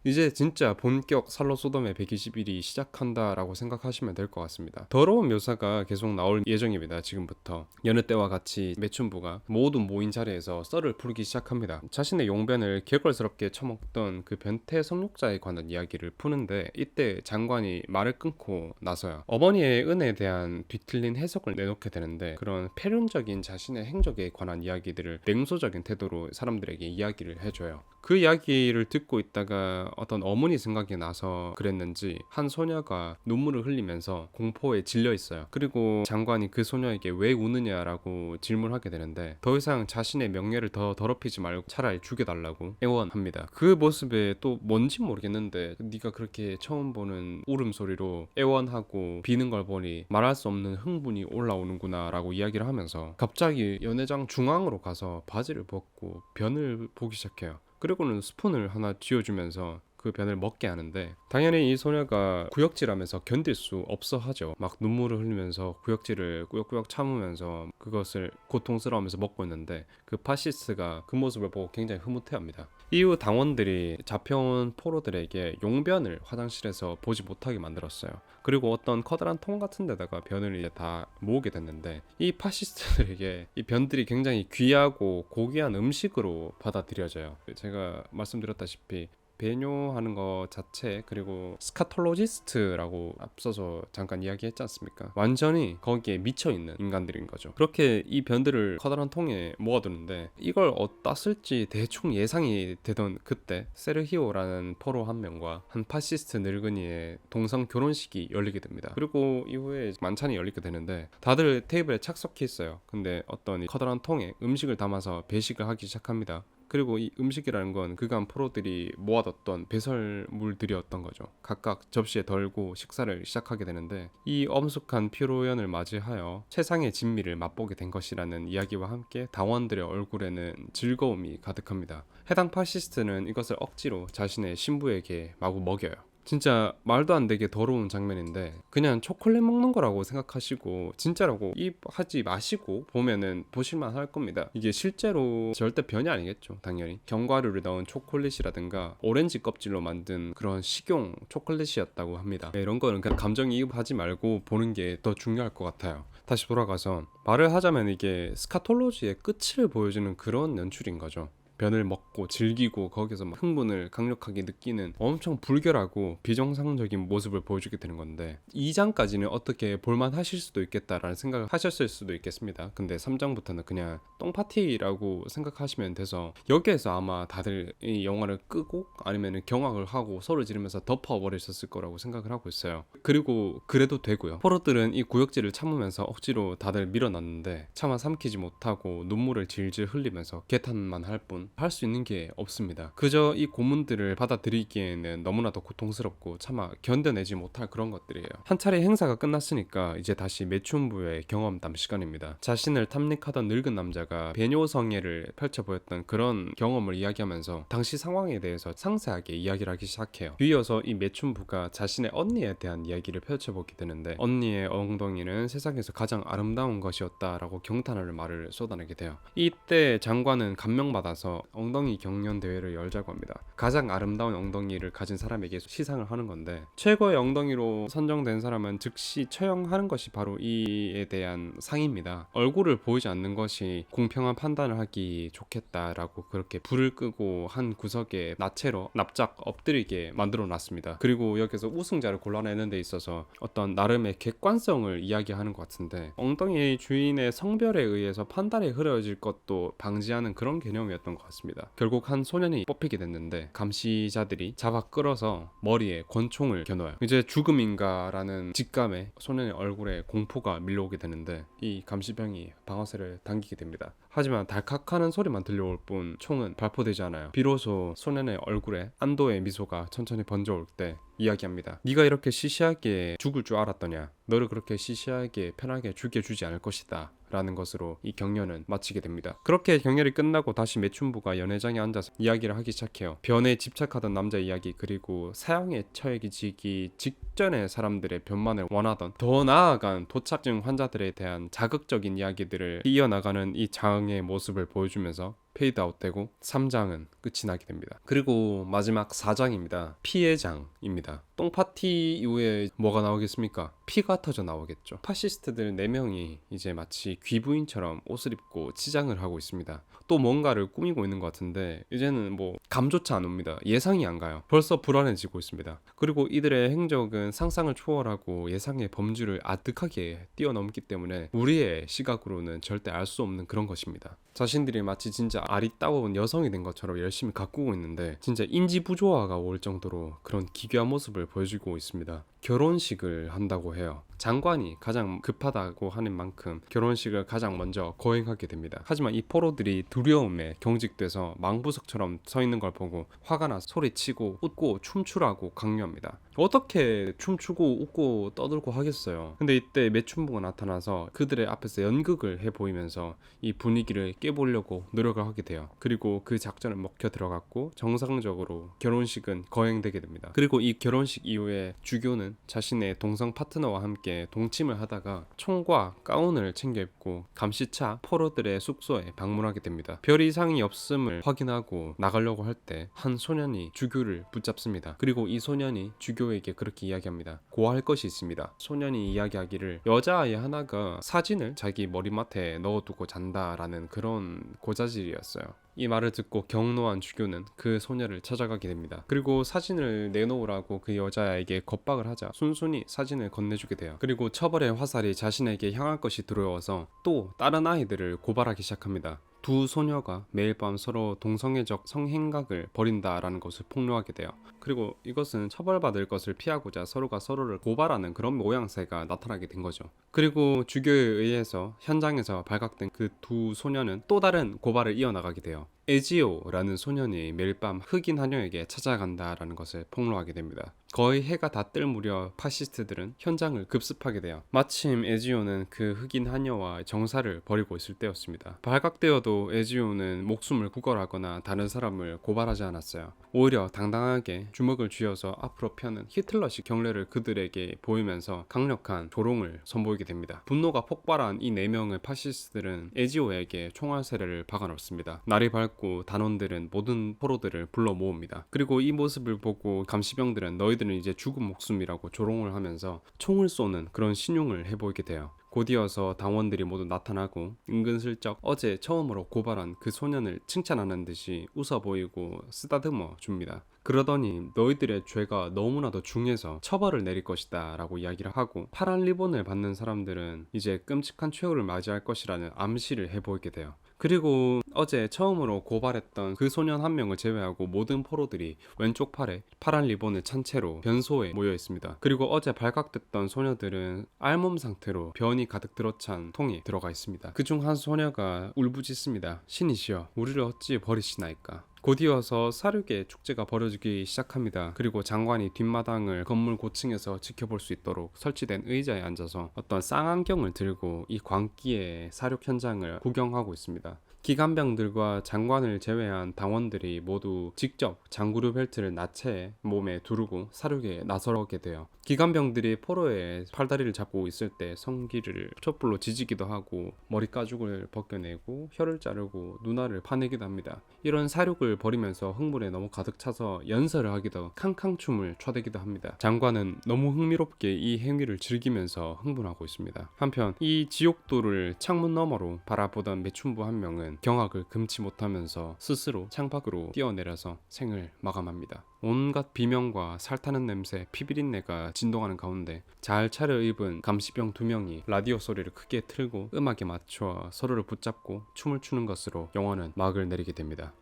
이제 진짜 본격 살로 소돔의 121이 시작한다라고 생각하시면 될 것 같습니다. 더러운 묘사가 계속 나올 예정입니다. 지금부터 여느 때와 같이 매춘부가 모두 모인 자리에서 썰을 풀기 시작합니다. 자신의 용변을 개걸스럽게 처먹던 그 변태 성욕자에 관한 이야기를 푸는데 이때 장관이 말을 끊고 나서야 어머니의 은혜에 대한 뒤틀린 해석을 내놓게 되는데 그런 폐륜적인 자신의 행적에 관한 이야기들을 냉소적인 태도로 사람들에게 이야기를 해줘요. 그 이야기를 듣고 있다가 어떤 어머니 생각이 나서 그랬는지 한 소녀가 눈물을 흘리면서 공포에 질려 있어요. 그리고 장관이 그 소녀에게 왜 우느냐라고 질문하게 되는데 더 이상 자신의 명예를 더 더럽히지 말고 차라리 죽여달라고 애원합니다. 그 모습에 또 뭔지 모르겠는데 네가 그렇게 처음 보는 울음소리로 애원하고 비는 걸 보니 말할 수 없는 흥분이 올라오는구나 라고 이야기를 하면서 갑자기 연회장 중앙으로 가서 바지를 벗고 변을 보기 시작해요. 그리고는 스푼을 하나 쥐어주면서 그 변을 먹게 하는데 당연히 이 소녀가 구역질하면서 견딜 수 없어 하죠. 막 눈물을 흘리면서 구역질을 꾸역꾸역 참으면서 그것을 고통스러워하면서 먹고 있는데 그 파시스트가 그 모습을 보고 굉장히 흐뭇해합니다. 이후 당원들이 잡혀온 포로들에게 용변을 화장실에서 보지 못하게 만들었어요. 그리고 어떤 커다란 통 같은 데다가 변을 이제 다 모으게 됐는데 이 파시스트들에게 이 변들이 굉장히 귀하고 고귀한 음식으로 받아들여져요. 제가 말씀드렸다시피 배뇨하는 거 자체 그리고 스카톨로지스트라고 앞서서 잠깐 이야기했지 않습니까? 완전히 거기에 미쳐있는 인간들인 거죠. 그렇게 이 변들을 커다란 통에 모아두는데 이걸 어디다 쓸지 대충 예상이 되던 그때 세르히오라는 포로 한 명과 한 파시스트 늙은이의 동성 결혼식이 열리게 됩니다. 그리고 이후에 만찬이 열리게 되는데 다들 테이블에 착석해 있어요. 근데 어떤 이 커다란 통에 음식을 담아서 배식을 하기 시작합니다. 그리고 이 음식이라는 건 그간 포로들이 모아뒀던 배설물들이었던 거죠. 각각 접시에 덜고 식사를 시작하게 되는데 이 엄숙한 피로연을 맞이하여 최상의 진미를 맛보게 된 것이라는 이야기와 함께 당원들의 얼굴에는 즐거움이 가득합니다. 해당 파시스트는 이것을 억지로 자신의 신부에게 마구 먹여요. 진짜 말도 안 되게 더러운 장면인데 그냥 초콜릿 먹는 거라고 생각하시고 진짜라고 입하지 마시고 보면은 보실만 할 겁니다. 이게 실제로 절대 변이 아니겠죠. 당연히 견과류를 넣은 초콜릿이라든가 오렌지 껍질로 만든 그런 식용 초콜릿이었다고 합니다. 이런 거는 그냥 감정이입하지 말고 보는 게 더 중요할 것 같아요. 다시 돌아가서 말을 하자면 이게 스카톨로지의 끝을 보여주는 그런 연출인 거죠. 변을 먹고 즐기고 거기서 막 흥분을 강력하게 느끼는 엄청 불결하고 비정상적인 모습을 보여주게 되는 건데 2장까지는 어떻게 볼만 하실 수도 있겠다라는 생각을 하셨을 수도 있겠습니다. 근데 3장부터는 그냥 똥파티라고 생각하시면 돼서 여기에서 아마 다들 이 영화를 끄고 아니면 경악을 하고 소리 지르면서 덮어버리셨을 거라고 생각을 하고 있어요. 그리고 그래도 되고요. 포로들은 이 구역질을 참으면서 억지로 다들 밀어놨는데 차마 삼키지 못하고 눈물을 질질 흘리면서 개탄만 할 뿐 이상 할 수 있는 게 없습니다. 그저 이 고문들을 받아들이기에는 너무나도 고통스럽고 차마 견뎌내지 못할 그런 것들이에요. 한 차례 행사가 끝났으니까 이제 다시 매춘부의 경험담 시간입니다. 자신을 탐닉하던 늙은 남자가 배뇨성애를 펼쳐 보였던 그런 경험을 이야기하면서 당시 상황에 대해서 상세하게 이야기를 하기 시작해요. 뒤이어서 이 매춘부가 자신의 언니에 대한 이야기를 펼쳐보게 되는데, 언니의 엉덩이는 세상에서 가장 아름다운 것이었다라고 경탄하는 말을 쏟아내게 돼요. 이때 장관은 감명받아서 엉덩이 경연 대회를 열자고 합니다. 가장 아름다운 엉덩이를 가진 사람에게 시상을 하는 건데, 최고의 엉덩이로 선정된 사람은 즉시 처형하는 것이 바로 이에 대한 상입니다. 얼굴을 보이지 않는 것이 공평한 판단을 하기 좋겠다라고 그렇게 불을 끄고 한 구석에 나체로 납작 엎드리게 만들어 놨습니다. 그리고 여기서 우승자를 골라내는 데 있어서 어떤 나름의 객관성을 이야기하는 것 같은데, 엉덩이 주인의 성별에 의해서 판단이 흐려질 것도 방지하는 그런 개념이었던 것 같습니다. 결국 한 소년이 뽑히게 됐는데 감시자들이 잡아 끌어서 머리에 권총을 겨눠요. 이제 죽음인가라는 직감에 소년의 얼굴에 공포가 밀려오게 되는데, 이 감시병이 방아쇠를 당기게 됩니다. 하지만 달칵하는 소리만 들려올 뿐 총은 발포되지 않아요. 비로소 소년의 얼굴에 안도의 미소가 천천히 번져올 때 이야기합니다. 네가 이렇게 시시하게 죽을 줄 알았더냐? 너를 그렇게 시시하게 편하게 죽여주지 않을 것이다 라는 것으로 이 경연은 마치게 됩니다. 그렇게 경연이 끝나고 다시 매춘부가 연회장에 앉아서 이야기를 하기 시작해요. 변에 집착하던 남자 이야기, 그리고 사형에 처해지기 직전의 사람들의 변만을 원하던, 더 나아간 도착증 환자들에 대한 자극적인 이야기들을 이어나가는 이 장의 모습을 보여주면서 페이드아웃되고 3장은 끝이 나게 됩니다. 그리고 마지막 4장입니다. 피의 장입니다. 똥파티 이후에 뭐가 나오겠습니까? 피가 터져 나오겠죠. 파시스트들 4명이 이제 마치 귀부인처럼 옷을 입고 치장을 하고 있습니다. 또 뭔가를 꾸미고 있는 것 같은데 이제는 뭐 감조차 안 옵니다. 예상이 안 가요. 벌써 불안해지고 있습니다. 그리고 이들의 행적은 상상을 초월하고 예상의 범주를 아득하게 뛰어넘기 때문에 우리의 시각으로는 절대 알 수 없는 그런 것입니다. 자신들이 마치 진짜 아리따운 여성이 된 것처럼 열심히 가꾸고 있는데 진짜 인지부조화가 올 정도로 그런 기괴한 모습을 보여주고 있습니다. 결혼식을 한다고 해요. 장관이 가장 급하다고 하는 만큼 결혼식을 가장 먼저 거행하게 됩니다. 하지만 이 포로들이 두려움에 경직돼서 망부석처럼 서 있는 걸 보고 화가 나서 소리치고 웃고 춤추라고 강요합니다. 어떻게 춤추고 웃고 떠들고 하겠어요. 근데 이때 매춘부가 나타나서 그들의 앞에서 연극을 해 보이면서 이 분위기를 깨보려고 노력을 하게 돼요. 그리고 그 작전을 먹혀 들어갔고 정상적으로 결혼식은 거행되게 됩니다. 그리고 이 결혼식 이후에 주교는 자신의 동성 파트너와 함께 동침을 하다가 총과 가운을 챙겨 입고 감시차 포로들의 숙소에 방문하게 됩니다. 별 이상이 없음을 확인하고 나가려고 할 때 한 소년이 주교를 붙잡습니다. 그리고 이 소년이 주교에게 그렇게 이야기합니다. 고할 것이 있습니다. 소년이 이야기하기를 여자아이 하나가 사진을 자기 머리맡에 넣어두고 잔다라는 그런 고자질이었어요. 이 말을 듣고 경노한 주교는 그 소녀를 찾아가게 됩니다. 그리고 사진을 내놓으라고 그 여자에게 겁박을 하자 순순히 사진을 건네주게 돼요. 그리고 처벌의 화살이 자신에게 향할 것이 두려워서 또 다른 아이들을 고발하기 시작합니다. 두 소녀가 매일 밤 서로 동성애적 성행각을 벌인다라는 것을 폭로하게 돼요. 그리고 이것은 처벌받을 것을 피하고자 서로가 서로를 고발하는 그런 모양새가 나타나게 된 거죠. 그리고 주교에 의해서 현장에서 발각된 그 두 소녀는 또 다른 고발을 이어나가게 돼요. 에지오라는 소년이 매일 밤 흑인 하녀에게 찾아간다라는 것을 폭로하게 됩니다. 거의 해가 다 뜰 무렵 파시스트들은 현장을 급습하게 돼요. 마침 에지오는 그 흑인 하녀와 정사를 벌이고 있을 때였습니다. 발각되어도 에지오는 목숨을 구걸하거나 다른 사람을 고발하지 않았어요. 오히려 당당하게 주먹을 쥐어서 앞으로 펴는 히틀러식 경례를 그들에게 보이면서 강력한 조롱을 선보이게 됩니다. 분노가 폭발한 이 4명의 파시스트들은 에지오에게 총알 세례를 박아넣습니다. 날이 밝고 단원들은 모든 포로들을 불러 모읍니다. 그리고 이 모습을 보고 감시병들은 너희들은 이제 죽은 목숨이라고 조롱을 하면서 총을 쏘는 그런 신용을 해보이게 돼요. 곧이어서 당원들이 모두 나타나고 은근슬쩍 어제 처음으로 고발한 그 소년을 칭찬하는 듯이 웃어 보이고 쓰다듬어 줍니다. 그러더니 너희들의 죄가 너무나도 중해서 처벌을 내릴 것이다 라고 이야기를 하고 파란 리본을 받는 사람들은 이제 끔찍한 최후를 맞이할 것이라는 암시를 해보이게 돼요. 그리고 어제 처음으로 고발했던 그 소년 한 명을 제외하고 모든 포로들이 왼쪽 팔에 파란 리본을 찬 채로 변소에 모여 있습니다. 그리고 어제 발각됐던 소녀들은 알몸 상태로 변이 가득 들어찬 통에 들어가 있습니다. 그중 한 소녀가 울부짖습니다. 신이시여, 우리를 어찌 버리시나이까. 곧이어서 사륙의 축제가 벌어지기 시작합니다. 그리고 장관이 뒷마당을 건물 고층에서 지켜볼 수 있도록 설치된 의자에 앉아서 어떤 쌍안경을 들고 이 광기의 사륙 현장을 구경하고 있습니다. 기관병들과 장관을 제외한 당원들이 모두 직접 장구류 벨트를 나체에 몸에 두르고 사륙에 나서게 돼요. 기관병들이 포로의 팔다리를 잡고 있을 때 성기를 촛불로 지지기도 하고 머리 가죽을 벗겨내고 혀를 자르고 누나를 파내기도 합니다. 이런 사륙을 벌이면서 흥분에 너무 가득 차서 연설을 하기도 캉캉춤을 춰대기도 합니다. 장관은 너무 흥미롭게 이 행위를 즐기면서 흥분하고 있습니다. 한편 이 지옥도를 창문 너머로 바라보던 매춘부 한 명은 경악을 금치 못하면서 스스로 창밖으로 뛰어내려서 생을 마감합니다. 온갖 비명과 살타는 냄새, 피비린내가 진동하는 가운데 잘 차려입은 감시병 2명이 라디오 소리를 크게 틀고 음악에 맞춰 서로를 붙잡고 춤을 추는 것으로 영화는 막을 내리게 됩니다.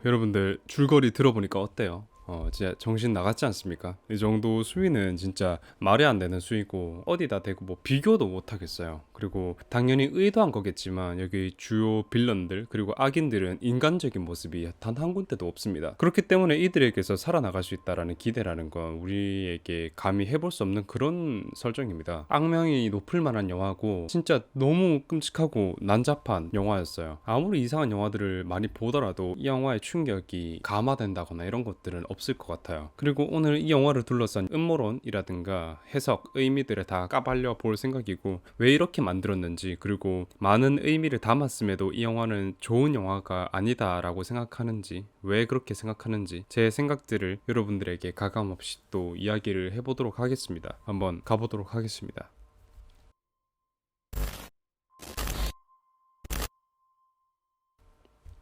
여러분들 줄거리 들어보니까 어때요? 진짜 정신 나갔지 않습니까? 이 정도 수위는 진짜 말이 안 되는 수위고 어디다 대고 뭐 비교도 못 하겠어요. 그리고 당연히 의도한 거겠지만 여기 주요 빌런들 그리고 악인들은 인간적인 모습이 단 한 군데도 없습니다. 그렇기 때문에 이들에게서 살아나갈 수 있다라는 기대라는 건 우리에게 감히 해볼 수 없는 그런 설정입니다. 악명이 높을 만한 영화고 진짜 너무 끔찍하고 난잡한 영화였어요. 아무리 이상한 영화들을 많이 보더라도 이 영화의 충격이 감화된다거나 이런 것들은 없을 것 같아요. 그리고 오늘 이 영화를 둘러싼 음모론이라든가 해석, 의미들을 다 까발려 볼 생각이고 왜 이렇게 만들었는지 그리고 많은 의미를 담았음에도 이 영화는 좋은 영화가 아니다라고 생각하는지 왜 그렇게 생각하는지 제 생각들을 여러분들에게 가감없이 또 이야기를 해보도록 하겠습니다. 한번 가보도록 하겠습니다.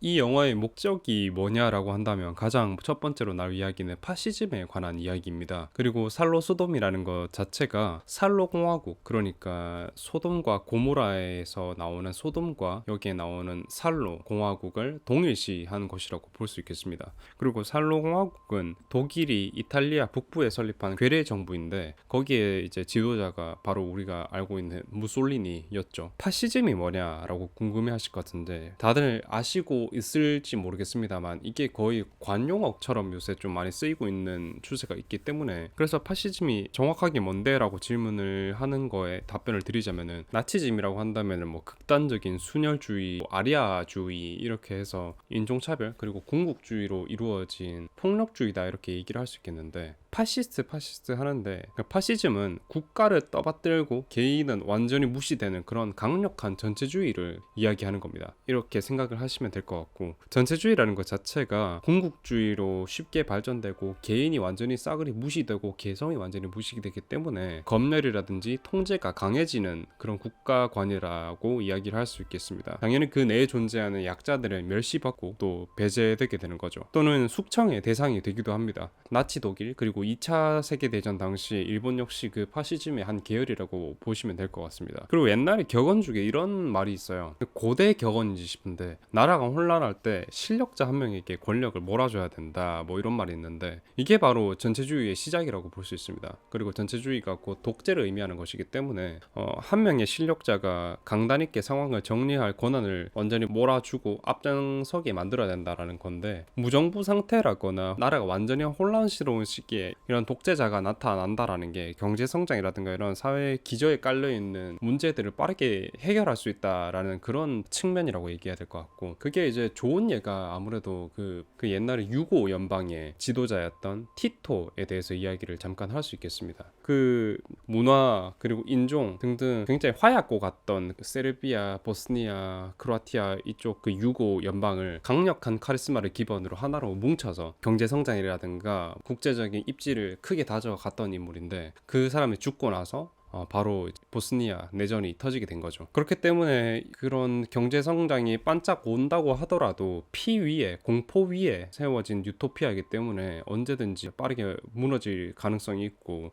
이 영화의 목적이 뭐냐라고 한다면 가장 첫 번째로 나올 이야기는 파시즘에 관한 이야기입니다. 그리고 살로 소돔이라는 것 자체가 살로 공화국, 그러니까 소돔과 고모라에서 나오는 소돔과 여기에 나오는 살로 공화국을 동일시한 것이라고 볼 수 있겠습니다. 그리고 살로 공화국은 독일이 이탈리아 북부에 설립한 괴뢰 정부인데 거기에 이제 지도자가 바로 우리가 알고 있는 무솔리니였죠. 파시즘이 뭐냐라고 궁금해하실 것 같은데 다들 아시고 있을지 모르겠습니다만 이게 거의 관용어처럼 요새 좀 많이 쓰이고 있는 추세가 있기 때문에 그래서 파시즘이 정확하게 뭔데라고 질문을 하는 거에 답변을 드리자면은 나치즘이라고 한다면은 뭐 극단적인 순혈주의, 뭐 아리아주의 이렇게 해서 인종차별 그리고 군국주의로 이루어진 폭력주의다 이렇게 얘기를 할 수 있겠는데 파시스트 하는데 파시즘은 국가를 떠받들고 개인은 완전히 무시되는 그런 강력한 전체주의를 이야기하는 겁니다. 이렇게 생각을 하시면 될 것 같고 전체주의라는 것 자체가 군국주의로 쉽게 발전되고 개인이 완전히 싸그리 무시되고 개성이 완전히 무시되기 때문에 검열이라든지 통제가 강해지는 그런 국가관이라고 이야기를 할 수 있겠습니다. 당연히 그 내에 존재하는 약자들을 멸시받고 또 배제되게 되는 거죠. 또는 숙청의 대상이 되기도 합니다. 나치 독일 그리고 2차 세계대전 당시 일본 역시 그 파시즘의 한 계열이라고 보시면 될 것 같습니다. 그리고 옛날에 격언 중에 이런 말이 있어요. 고대 격언인지 싶은데 나라가 혼란할 때 실력자 한 명에게 권력을 몰아줘야 된다 뭐 이런 말이 있는데 이게 바로 전체주의의 시작이라고 볼 수 있습니다. 그리고 전체주의가 곧 독재를 의미하는 것이기 때문에 한 명의 실력자가 강단 있게 상황을 정리할 권한을 완전히 몰아주고 앞장서게 만들어야 된다라는 건데 무정부 상태라거나 나라가 완전히 혼란스러운 시기에 이런 독재자가 나타난다라는 게 경제성장이라든가 이런 사회 기저에 깔려있는 문제들을 빠르게 해결할 수 있다라는 그런 측면이라고 얘기해야 될 것 같고 그게 이제 좋은 예가 아무래도 그 옛날에 유고 연방의 지도자였던 티토에 대해서 이야기를 잠깐 할 수 있겠습니다. 그 문화 그리고 인종 등등 굉장히 화약고 같던 세르비아, 보스니아, 크로아티아 이쪽 그 유고 연방을 강력한 카리스마를 기반으로 하나로 뭉쳐서 경제성장이라든가 국제적인 입지를 크게 다져갔던 인물인데 그 사람이 죽고 나서 바로 보스니아 내전이 터지게 된 거죠. 그렇기 때문에 그런 경제 성장이 반짝 온다고 하더라도 피 위에 공포 위에 세워진 유토피아이기 때문에 언제든지 빠르게 무너질 가능성이 있고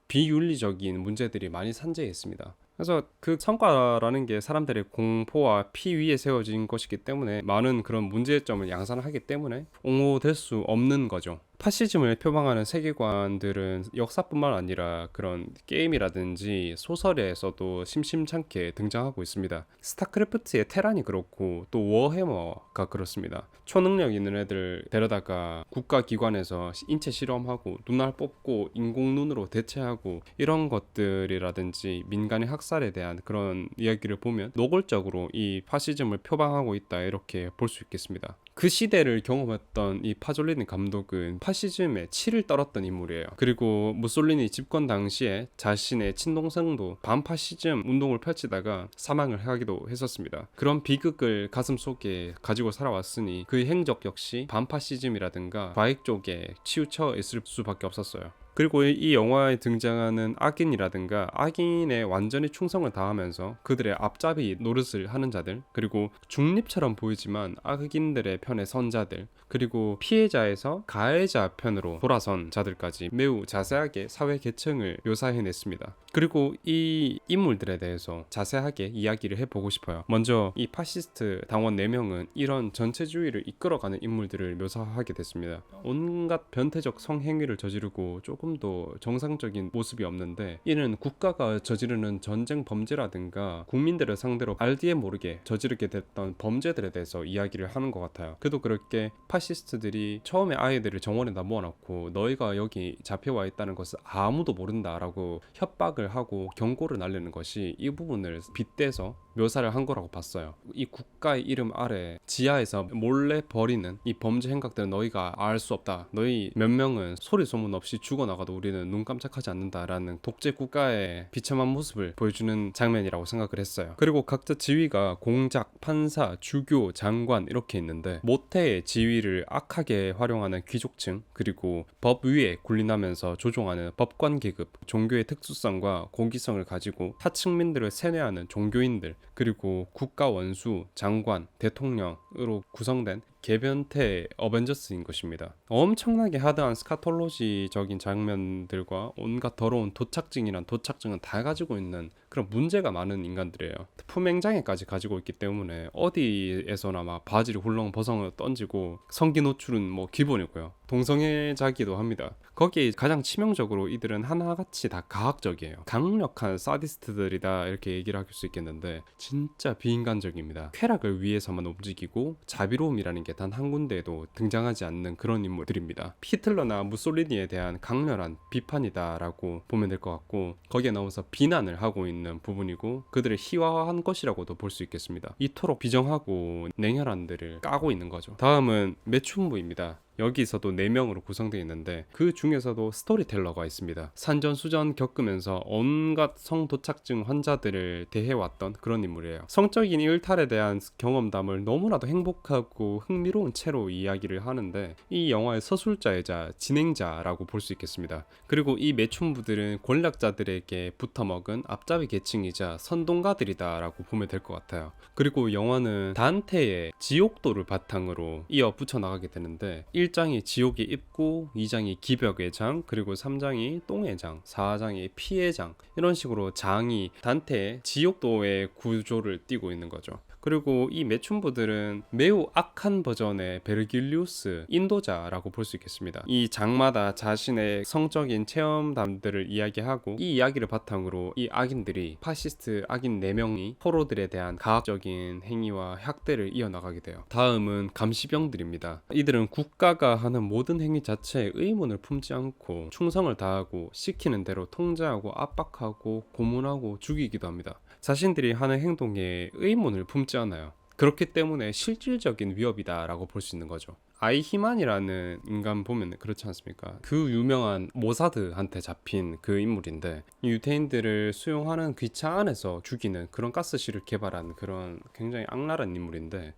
비윤리적인 문제들이 많이 산재해 있습니다. 그래서 그 성과라는 게 사람들의 공포와 피 위에 세워진 것이기 때문에 많은 그런 문제점을 양산하기 때문에 옹호될 수 없는 거죠. 파시즘을 표방하는 세계관들은 역사뿐만 아니라 그런 게임이라든지 소설에서도 심심찮게 등장하고 있습니다. 스타크래프트의 테란이 그렇고 또 워해머가 그렇습니다. 초능력 있는 애들 데려다가 국가기관에서 인체 실험하고 눈알 뽑고 인공눈으로 대체하고 이런 것들이라든지 민간의 학살에 대한 그런 이야기를 보면 노골적으로 이 파시즘을 표방하고 있다 이렇게 볼 수 있겠습니다. 그 시대를 경험했던 이 파졸리니 감독은 파시즘에 치를 떨었던 인물이에요. 그리고 무솔리니 집권 당시에 자신의 친동생도 반파시즘 운동을 펼치다가 사망을 하기도 했었습니다. 그런 비극을 가슴속에 가지고 살아왔으니 그의 행적 역시 반파시즘이라든가 과익 쪽에 치우쳐 있을 수밖에 없었어요. 그리고 이 영화에 등장하는 악인이라든가 악인에 완전히 충성을 다하면서 그들의 앞잡이 노릇을 하는 자들, 그리고 중립처럼 보이지만 악인들의 편에 선 자들, 그리고 피해자에서 가해자 편으로 돌아선 자들까지 매우 자세하게 사회 계층을 묘사해냈습니다. 그리고 이 인물들에 대해서 자세하게 이야기를 해보고 싶어요. 먼저 이 파시스트 당원 4명은 이런 전체주의를 이끌어가는 인물들을 묘사하게 됐습니다. 온갖 변태적 성행위를 저지르고 조금도 정상적인 모습이 없는데, 이는 국가가 저지르는 전쟁 범죄라든가 국민들을 상대로 알디에 모르게 저지르게 됐던 범죄들에 대해서 이야기를 하는 것 같아요. 그래도 그렇게 파시스트들이 처음에 아이들을 정원에다 모아놓고 너희가 여기 잡혀와 있다는 것을 아무도 모른다라고 협박을 하고 경고를 날리는 것이 이 부분을 빗대서 묘사를 한 거라고 봤어요. 이 국가의 이름 아래 지하에서 몰래 벌이는 이 범죄 행각들은 너희가 알 수 없다. 너희 몇 명은 소리 소문 없이 죽어나가도 우리는 눈 깜짝하지 않는다라는 독재 국가의 비참한 모습을 보여주는 장면이라고 생각을 했어요. 그리고 각자 지위가 공작, 판사, 주교, 장관 이렇게 있는데, 모태의 지위를 악하게 활용하는 귀족층, 그리고 법 위에 군림하면서 조종하는 법관 계급, 종교의 특수성과 공기성을 가지고 하층민들을 세뇌하는 종교인들, 그리고 국가 원수, 장관, 대통령으로 구성된 개변태 어벤져스인 것입니다. 엄청나게 하드한 스카톨로지적인 장면들과 온갖 더러운 도착증이란 도착증은 다 가지고 있는 그런 문제가 많은 인간들이에요. 품행장애까지 가지고 있기 때문에 어디에서나 막 바지를 훌렁 벗어 던지고 성기 노출은 뭐 기본이고요. 동성애자기도 합니다. 거기에 가장 치명적으로 이들은 하나같이 다 가학적이에요. 강력한 사디스트들이다 이렇게 얘기를 할 수 있겠는데 진짜 비인간적입니다. 쾌락을 위해서만 움직이고 자비로움이라는 게 단 한 군데에도 등장하지 않는 그런 인물들입니다. 히틀러나 무솔리니에 대한 강렬한 비판이다라고 보면 될 것 같고, 거기에 나오면서 비난을 하고 있는 부분이고 그들을 희화화한 것이라고도 볼 수 있겠습니다. 이토록 비정하고 냉혈한들을 까고 있는 거죠. 다음은 매춘부입니다. 여기서도 4명으로 구성되어 있는데 그 중에서도 스토리텔러가 있습니다. 산전수전 겪으면서 온갖 성도착증 환자들을 대해왔던 그런 인물이에요. 성적인 일탈에 대한 경험담을 너무나도 행복하고 흥미로운 채로 이야기를 하는데 이 영화의 서술자이자 진행자라고 볼 수 있겠습니다. 그리고 이 매춘부들은 권력자들에게 붙어먹은 앞잡이 계층이자 선동가들이다 라고 보면 될 것 같아요. 그리고 영화는 단테의 지옥도를 바탕으로 이어 붙여나가게 되는데 1장이 지옥의 입구, 2장이 기벽의 장, 그리고 3장이 똥의 장, 4장이 피의 장, 이런 식으로 장이 단테의 지옥도의 구조를 띠고 있는 거죠. 그리고 이 매춘부들은 매우 악한 버전의 베르길리우스, 인도자라고 볼 수 있겠습니다. 이 장마다 자신의 성적인 체험담들을 이야기하고 이 이야기를 바탕으로 이 악인들이 파시스트 악인 4명이 포로들에 대한 가학적인 행위와 학대를 이어나가게 돼요. 다음은 감시병들입니다. 이들은 국가가 하는 모든 행위 자체에 의문을 품지 않고 충성을 다하고 시키는 대로 통제하고 압박하고 고문하고 죽이기도 합니다. 자신들이 하는 행동에 의문을 품지 않아요. 그렇기 때문에 실질적인 위협이다라고 볼 수 있는 거죠. 아이히만이라는 인간 보면 그렇지 않습니까? 그 유명한 모사드한테 잡힌 그 인물인데 이 유태인들을 수용하는 기차 안에서 죽이는 그런 가스실을 개발한 그런 굉장히 악랄한 인물인데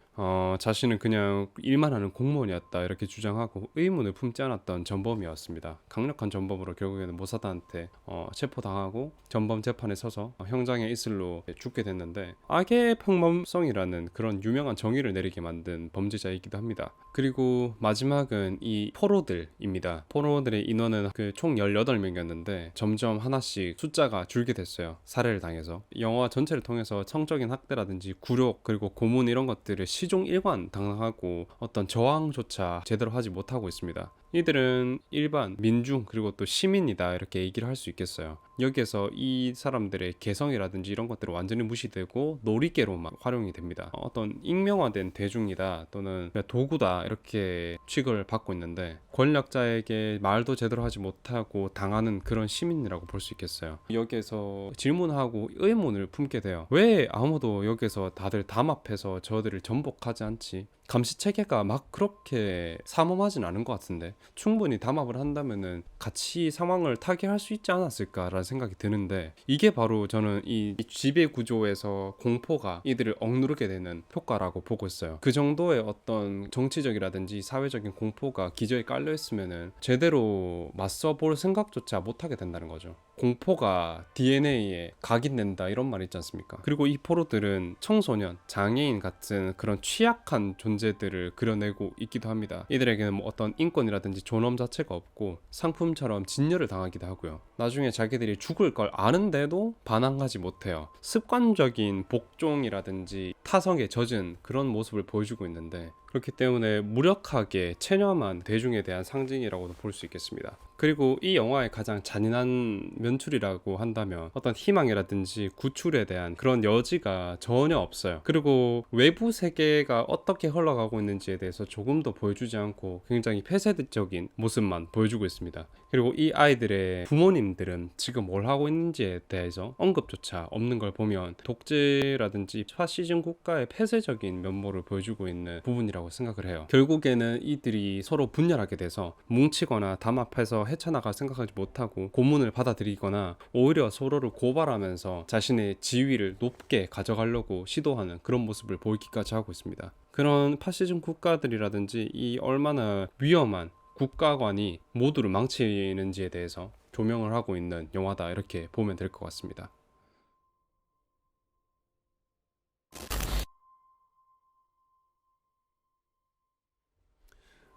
자신은 그냥 일만 하는 공무원이었다 이렇게 주장하고 의문을 품지 않았던 전범이었습니다. 강력한 전범으로 결국에는 모사드한테 체포당하고 전범 재판에 서서 형장의 이슬로 죽게 됐는데 악의 평범성이라는 그런 유명한 정의를 내리게 만든 범죄자이기도 합니다. 그리고 마지막은 이 포로들입니다. 포로들의 인원은 그 총 18명이었는데 점점 하나씩 숫자가 줄게 됐어요. 살해를 당해서. 영화 전체를 통해서 성적인 학대라든지 굴욕 그리고 고문 이런 것들을 시종 일관 당하고 어떤 저항조차 제대로 하지 못하고 있습니다. 이들은 일반 민중 그리고 또 시민이다 이렇게 얘기를 할 수 있겠어요. 여기에서 이 사람들의 개성이라든지 이런 것들은 완전히 무시되고 놀이개로만 활용이 됩니다. 어떤 익명화된 대중이다 또는 도구다 이렇게 취급을 받고 있는데 권력자에게 말도 제대로 하지 못하고 당하는 그런 시민이라고 볼 수 있겠어요. 여기에서 질문하고 의문을 품게 돼요. 왜 아무도 여기서 다들 담합해서 저들을 전복하지 않지? 감시 체계가 막 그렇게 삼엄하진 않은 것 같은데 충분히 담합을 한다면은 같이 상황을 타개할 수 있지 않았을까라는 생각이 드는데 이게 바로 저는 이 지배 구조에서 공포가 이들을 억누르게 되는 효과라고 보고 있어요. 그 정도의 어떤 정치적이라든지 사회적인 공포가 기저에 깔려 있으면은 제대로 맞서 볼 생각조차 못하게 된다는 거죠. 공포가 DNA에 각인된다 이런 말 있지 않습니까? 그리고 이 포로들은 청소년, 장애인 같은 그런 취약한 존재들을 그려내고 있기도 합니다. 이들에게는 뭐 어떤 인권이라든지 존엄 자체가 없고 상품처럼 진열을 당하기도 하고요. 나중에 자기들이 죽을 걸 아는데도 반항하지 못해요. 습관적인 복종이라든지 타성에 젖은 그런 모습을 보여주고 있는데 그렇기 때문에 무력하게 체념한 대중에 대한 상징이라고도 볼 수 있겠습니다. 그리고 이 영화의 가장 잔인한 연출이라고 한다면 어떤 희망이라든지 구출에 대한 그런 여지가 전혀 없어요. 그리고 외부 세계가 어떻게 흘러가고 있는지에 대해서 조금도 보여주지 않고 굉장히 폐쇄적인 모습만 보여주고 있습니다. 그리고 이 아이들의 부모님들은 지금 뭘 하고 있는지에 대해서 언급조차 없는 걸 보면 독재라든지 파시즘 국가의 폐쇄적인 면모를 보여주고 있는 부분이라고 생각을 해요. 결국에는 이들이 서로 분열하게 돼서 뭉치거나 담합해서 헤쳐나갈 생각하지 못하고 고문을 받아들이거나 오히려 서로를 고발하면서 자신의 지위를 높게 가져가려고 시도하는 그런 모습을 보이기까지 하고 있습니다. 그런 파시즘 국가들이라든지 이 얼마나 위험한 국가관이 모두를 망치는지에 대해서 조명을 하고 있는 영화다 이렇게 보면 될 것 같습니다.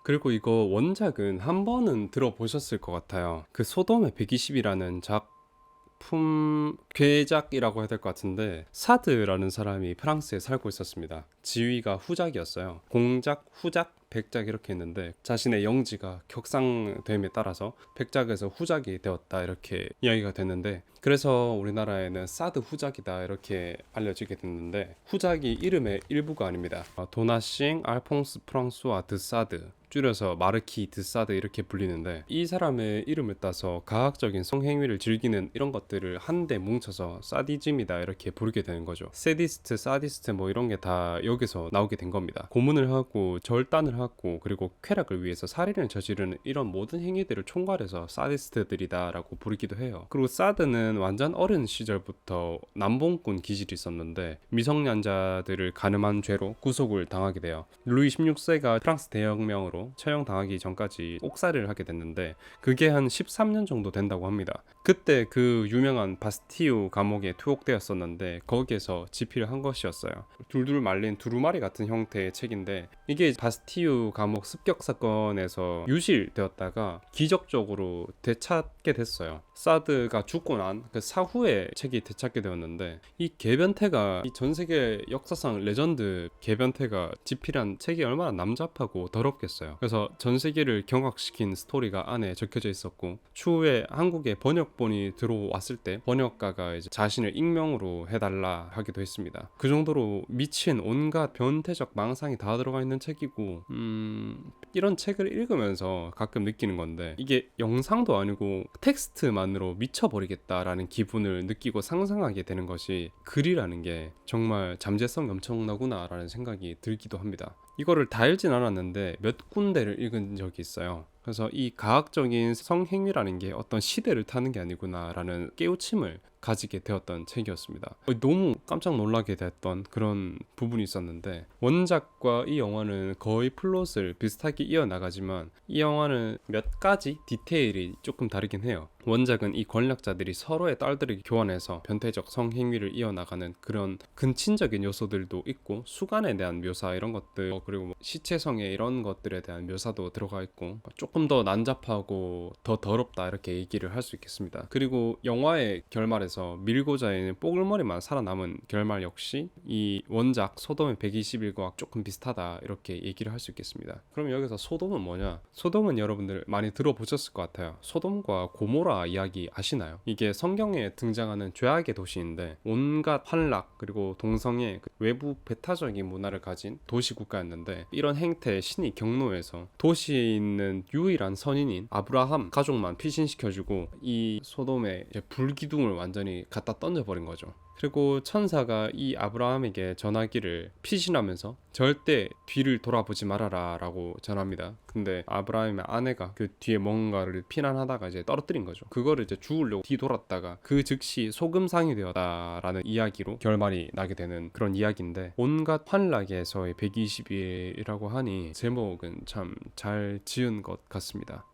그리고 이거 원작은 한 번은 들어보셨을 것 같아요. 그 소돔의 120이라는 작품 괴작이라고 해야 될 것 같은데 사드라는 사람이 프랑스에 살고 있었습니다. 지위가 후작이었어요. 공작, 후작, 백작 이렇게 했는데 자신의 영지가 격상됨에 따라서 백작에서 후작이 되었다 이렇게 이야기가 됐는데 그래서 우리나라에는 사드 후작이다 이렇게 알려지게 됐는데 후작이 이름의 일부가 아닙니다. 도나싱 알퐁스 프랑수아 드 사드 줄여서 마르키 드 사드 이렇게 불리는데 이 사람의 이름을 따서 가학적인 성행위를 즐기는 이런 것들을 한데 뭉쳐서 사디즘이다 이렇게 부르게 되는 거죠. 세디스트, 사디스트 뭐 이런 게 다 여기서 나오게 된 겁니다. 고문을 하고 절단을 하고 그리고 쾌락을 위해서 살인을 저지르는 이런 모든 행위들을 총괄해서 사디스트들이다 라고 부르기도 해요. 그리고 사드는 완전 어린 시절부터 남봉꾼 기질이 있었는데 미성년자들을 간음한 죄로 구속을 당하게 돼요. 루이 16세가 프랑스 대혁명으로 처형당하기 전까지 옥살이를 하게 됐는데 그게 한 13년 정도 된다고 합니다. 그때 그 유명한 바스티유 감옥에 투옥되었었는데 거기에서 집필을 한 것이었어요. 둘둘 말린 두루마리 같은 형태의 책인데 이게 바스티유 감옥 습격 사건에서 유실되었다가 기적적으로 되찾게 됐어요. 사드가 죽고 난 그 사후에 책이 되찾게 되었는데 이 개변태가 이 전 세계 역사상 레전드 개변태가 집필한 책이 얼마나 남잡하고 더럽겠어요. 그래서 전 세계를 경악시킨 스토리가 안에 적혀져 있었고 추후에 한국에 번역본이 들어왔을 때 번역가가 이제 자신을 익명으로 해달라 하기도 했습니다. 그 정도로 미친 온갖 변태적 망상이 다 들어가 있는 책이고 이런 책을 읽으면서 가끔 느끼는 건데 이게 영상도 아니고 텍스트만으로 미쳐버리겠다라는 기분을 느끼고 상상하게 되는 것이 글이라는 게 정말 잠재성이 엄청나구나 라는 생각이 들기도 합니다. 이거를 다 읽진 않았는데 몇 군데를 읽은 적이 있어요. 그래서 이 가학적인 성행위라는 게 어떤 시대를 타는 게 아니구나 라는 깨우침을 가지게 되었던 책이었습니다. 너무 깜짝 놀라게 됐던 그런 부분이 있었는데 원작과 이 영화는 거의 플롯을 비슷하게 이어나가지만 이 영화는 몇 가지 디테일이 조금 다르긴 해요. 원작은 이 권력자들이 서로의 딸들을 교환해서 변태적 성행위를 이어나가는 그런 근친적인 요소들도 있고 수간에 대한 묘사 이런 것들 그리고 뭐 시체성애 이런 것들에 대한 묘사도 들어가 있고 조금 더 난잡하고 더 더럽다 이렇게 얘기를 할 수 있겠습니다. 그리고 영화의 결말에서 밀고자 있는 뽀글머리만 살아남은 결말 역시 이 원작 소돔의 121과 조금 비슷하다 이렇게 얘기를 할 수 있겠습니다. 그럼 여기서 소돔은 뭐냐? 소돔은 여러분들 많이 들어보셨을 것 같아요. 소돔과 고모라 이야기 아시나요? 이게 성경에 등장하는 죄악의 도시인데 온갖 환락 그리고 동성애 외부 배타적인 문화를 가진 도시 국가였는데 이런 행태에 신이 경노해서 도시에 있는 유일한 선인인 아브라함 가족만 피신시켜주고 이 소돔의 불기둥을 완전히 갖다 던져버린 거죠. 그리고 천사가 이 아브라함에게 전하기를 피신하면서 절대 뒤를 돌아보지 말아라 라고 전합니다. 근데 아브라함의 아내가 그 뒤에 뭔가를 피난하다가 이제 떨어뜨린 거죠. 그거를 이제 주우려고 뒤돌았다가 그 즉시 소금상이 되었다라는 이야기로 결말이 나게 되는 그런 이야기인데 온갖 환락에서의 120일이라고 하니 제목은 참 잘 지은 것 같습니다.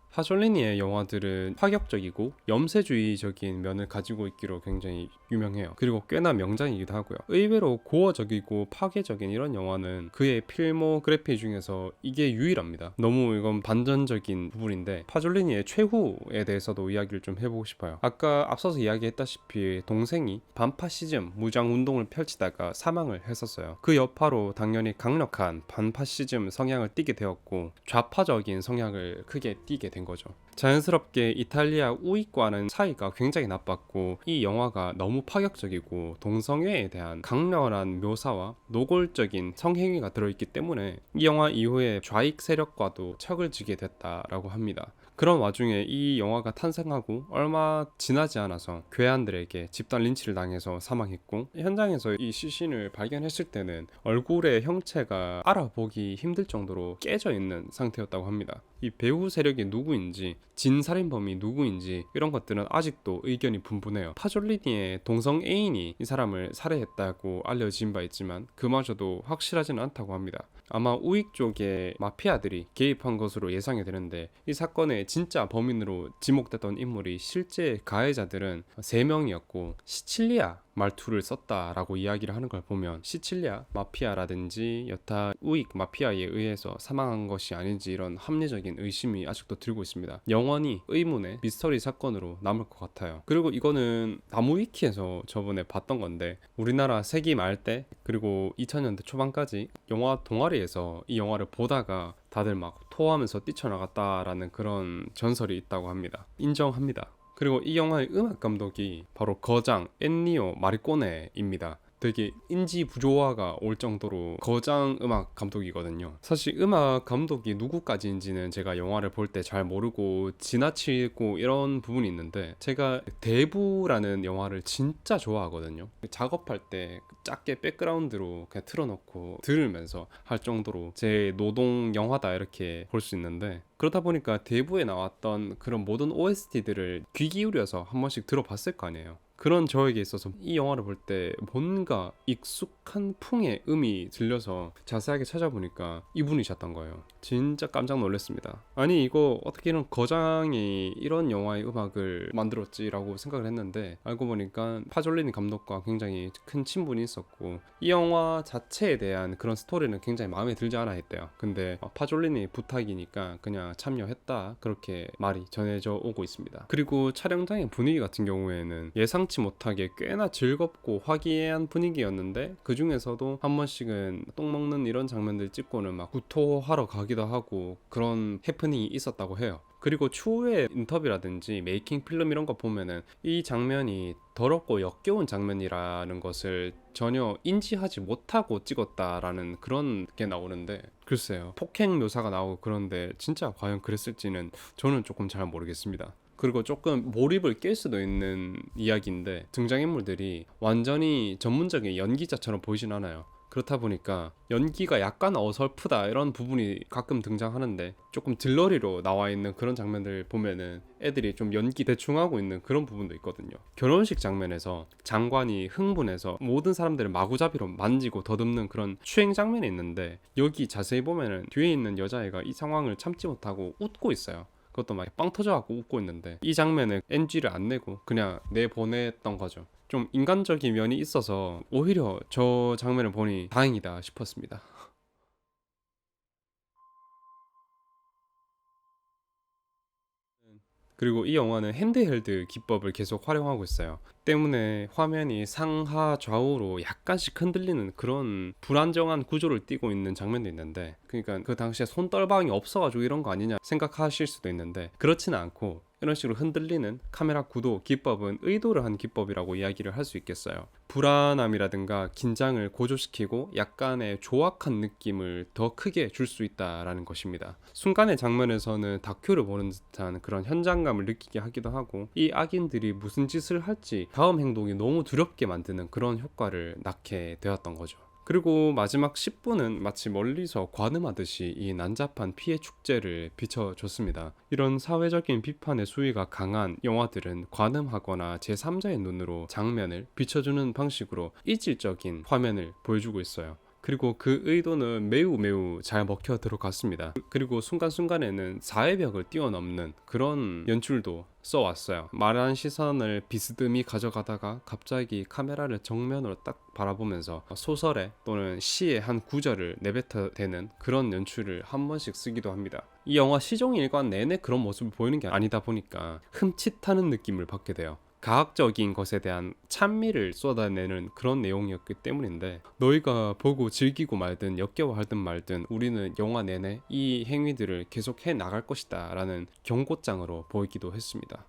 파졸리니의 영화들은 파격적이고 염세주의적인 면을 가지고 있기로 굉장히 유명해요. 그리고 꽤나 명작이기도 하고요. 의외로 고어적이고 파괴적인 이런 영화는 그의 필모그래피 중에서 이게 유일합니다. 너무 이건 반전적인 부분인데 파졸리니의 최후에 대해서도 이야기를 좀 해보고 싶어요. 아까 앞서서 이야기했다시피 동생이 반파시즘 무장운동을 펼치다가 사망을 했었어요. 그 여파로 당연히 강력한 반파시즘 성향을 띠게 되었고 좌파적인 성향을 크게 띠게 된 거죠. 자연스럽게 이탈리아 우익과는 사이가 굉장히 나빴고 이 영화가 너무 파격적이고 동성애에 대한 강렬한 묘사와 노골적인 성행위가 들어있기 때문에 이 영화 이후에 좌익 세력과도 척을 지게 됐다라고 합니다. 그런 와중에 이 영화가 탄생하고 얼마 지나지 않아서 괴한들에게 집단 린치를 당해서 사망했고 현장에서 이 시신을 발견했을 때는 얼굴의 형체가 알아보기 힘들 정도로 깨져 있는 상태였다고 합니다. 이 배후 세력이 누구인지 진살인범이 누구인지 이런 것들은 아직도 의견이 분분해요. 파졸리니의 동성 애인이 이 사람을 살해했다고 알려진 바 있지만 그마저도 확실하지는 않다고 합니다. 아마 우익 쪽의 마피아들이 개입한 것으로 예상이 되는데 이 사건의 진짜 범인으로 지목됐던 인물이 실제 가해자들은 3명이었고 시칠리아 말투를 썼다라고 이야기를 하는 걸 보면 시칠리아 마피아라든지 여타 우익 마피아에 의해서 사망한 것이 아닌지 이런 합리적인 의심이 아직도 들고 있습니다. 영원히 의문의 미스터리 사건으로 남을 것 같아요. 그리고 이거는 나무위키에서 저번에 봤던 건데 우리나라 세기 말 때 그리고 2000년대 초반까지 영화 동아리에서 이 영화를 보다가 다들 막 토하면서 뛰쳐나갔다라는 그런 전설이 있다고 합니다. 인정합니다. 그리고 이 영화의 음악 감독이 바로 거장 엔니오 마리꼬네입니다. 되게 인지 부조화가 올 정도로 거장 음악 감독이거든요. 사실 음악 감독이 누구까지인지는 제가 영화를 볼 때 잘 모르고 지나치고 이런 부분이 있는데 제가 대부라는 영화를 진짜 좋아하거든요. 작업할 때 작게 백그라운드로 그냥 틀어놓고 들으면서 할 정도로 제 노동 영화다 이렇게 볼 수 있는데 그러다 보니까 대부에 나왔던 그런 모든 OST들을 귀 기울여서 한 번씩 들어봤을 거 아니에요. 그런 저에게 있어서 이 영화를 볼 때 뭔가 익숙한 풍의 음이 들려서 자세하게 찾아보니까 이분이셨던 거예요. 진짜 깜짝 놀랐습니다. 아니 이거 어떻게 이런 거장이 이런 영화의 음악을 만들었지라고 생각을 했는데 알고 보니까 파졸리니 감독과 굉장히 큰 친분이 있었고 이 영화 자체에 대한 그런 스토리는 굉장히 마음에 들지 않아 했대요. 근데 파졸리니 부탁이니까 그냥 참여했다 그렇게 말이 전해져 오고 있습니다. 그리고 촬영장의 분위기 같은 경우에는 예상치 못하게 꽤나 즐겁고 화기애애한 분위기였는데 그 중에서도 한 번씩은 똥 먹는 이런 장면들 찍고는 막 구토하러 가기도 하고 그런 해프닝이 있었다고 해요. 그리고 추후에 인터뷰라든지 메이킹 필름 이런 거 보면은 이 장면이 더럽고 역겨운 장면이라는 것을 전혀 인지하지 못하고 찍었다라는 그런 게 나오는데 글쎄요. 폭행 묘사가 나오고 그런데 진짜 과연 그랬을지는 저는 조금 잘 모르겠습니다. 그리고 조금 몰입을 깰 수도 있는 이야기인데 등장인물들이 완전히 전문적인 연기자처럼 보이진 않아요. 그렇다 보니까 연기가 약간 어설프다 이런 부분이 가끔 등장하는데, 조금 들러리로 나와 있는 그런 장면들 보면은 애들이 좀 연기 대충 하고 있는 그런 부분도 있거든요. 결혼식 장면에서 장관이 흥분해서 모든 사람들을 마구잡이로 만지고 더듬는 그런 추행 장면이 있는데, 여기 자세히 보면은 뒤에 있는 여자애가 이 상황을 참지 못하고 웃고 있어요. 그것도 막 빵 터져갖고 웃고 있는데, 이 장면에 NG를 안 내고 그냥 내보냈던 거죠. 좀 인간적인 면이 있어서 오히려 저 장면을 보니 다행이다 싶었습니다. 그리고 이 영화는 핸드헬드 기법을 계속 활용하고 있어요. 때문에 화면이 상하 좌우로 약간씩 흔들리는 그런 불안정한 구조를 띠고 있는 장면도 있는데, 그러니까 그 당시에 손떨방이 없어가지고 이런 거 아니냐 생각하실 수도 있는데, 그렇지는 않고 이런 식으로 흔들리는 카메라 구도 기법은 의도를 한 기법이라고 이야기를 할 수 있겠어요. 불안함이라든가 긴장을 고조시키고 약간의 조악한 느낌을 더 크게 줄 수 있다라는 것입니다. 순간의 장면에서는 다큐를 보는 듯한 그런 현장감을 느끼게 하기도 하고, 이 악인들이 무슨 짓을 할지 다음 행동이 너무 두렵게 만드는 그런 효과를 낳게 되었던 거죠. 그리고 마지막 10분은 마치 멀리서 관음하듯이 이 난잡한 피해 축제를 비춰줬습니다. 이런 사회적인 비판의 수위가 강한 영화들은 관음하거나 제3자의 눈으로 장면을 비춰주는 방식으로 이질적인 화면을 보여주고 있어요. 그리고 그 의도는 매우 잘 먹혀 들어갔습니다. 그리고 순간순간에는 사회 벽을 뛰어넘는 그런 연출도 써왔어요. 말한 시선을 비스듬히 가져가다가 갑자기 카메라를 정면으로 딱 바라보면서 소설의 또는 시의 한 구절을 내뱉어대는 그런 연출을 한 번씩 쓰기도 합니다. 이 영화 시종일관 내내 그런 모습을 보이는 게 아니다 보니까 흠칫하는 느낌을 받게 돼요. 과학적인 것에 대한 찬미를 쏟아내는 그런 내용이었기 때문인데, 너희가 보고 즐기고 말든 역겨워하든 말든 우리는 영화 내내 이 행위들을 계속해 나갈 것이다 라는 경고장으로 보이기도 했습니다.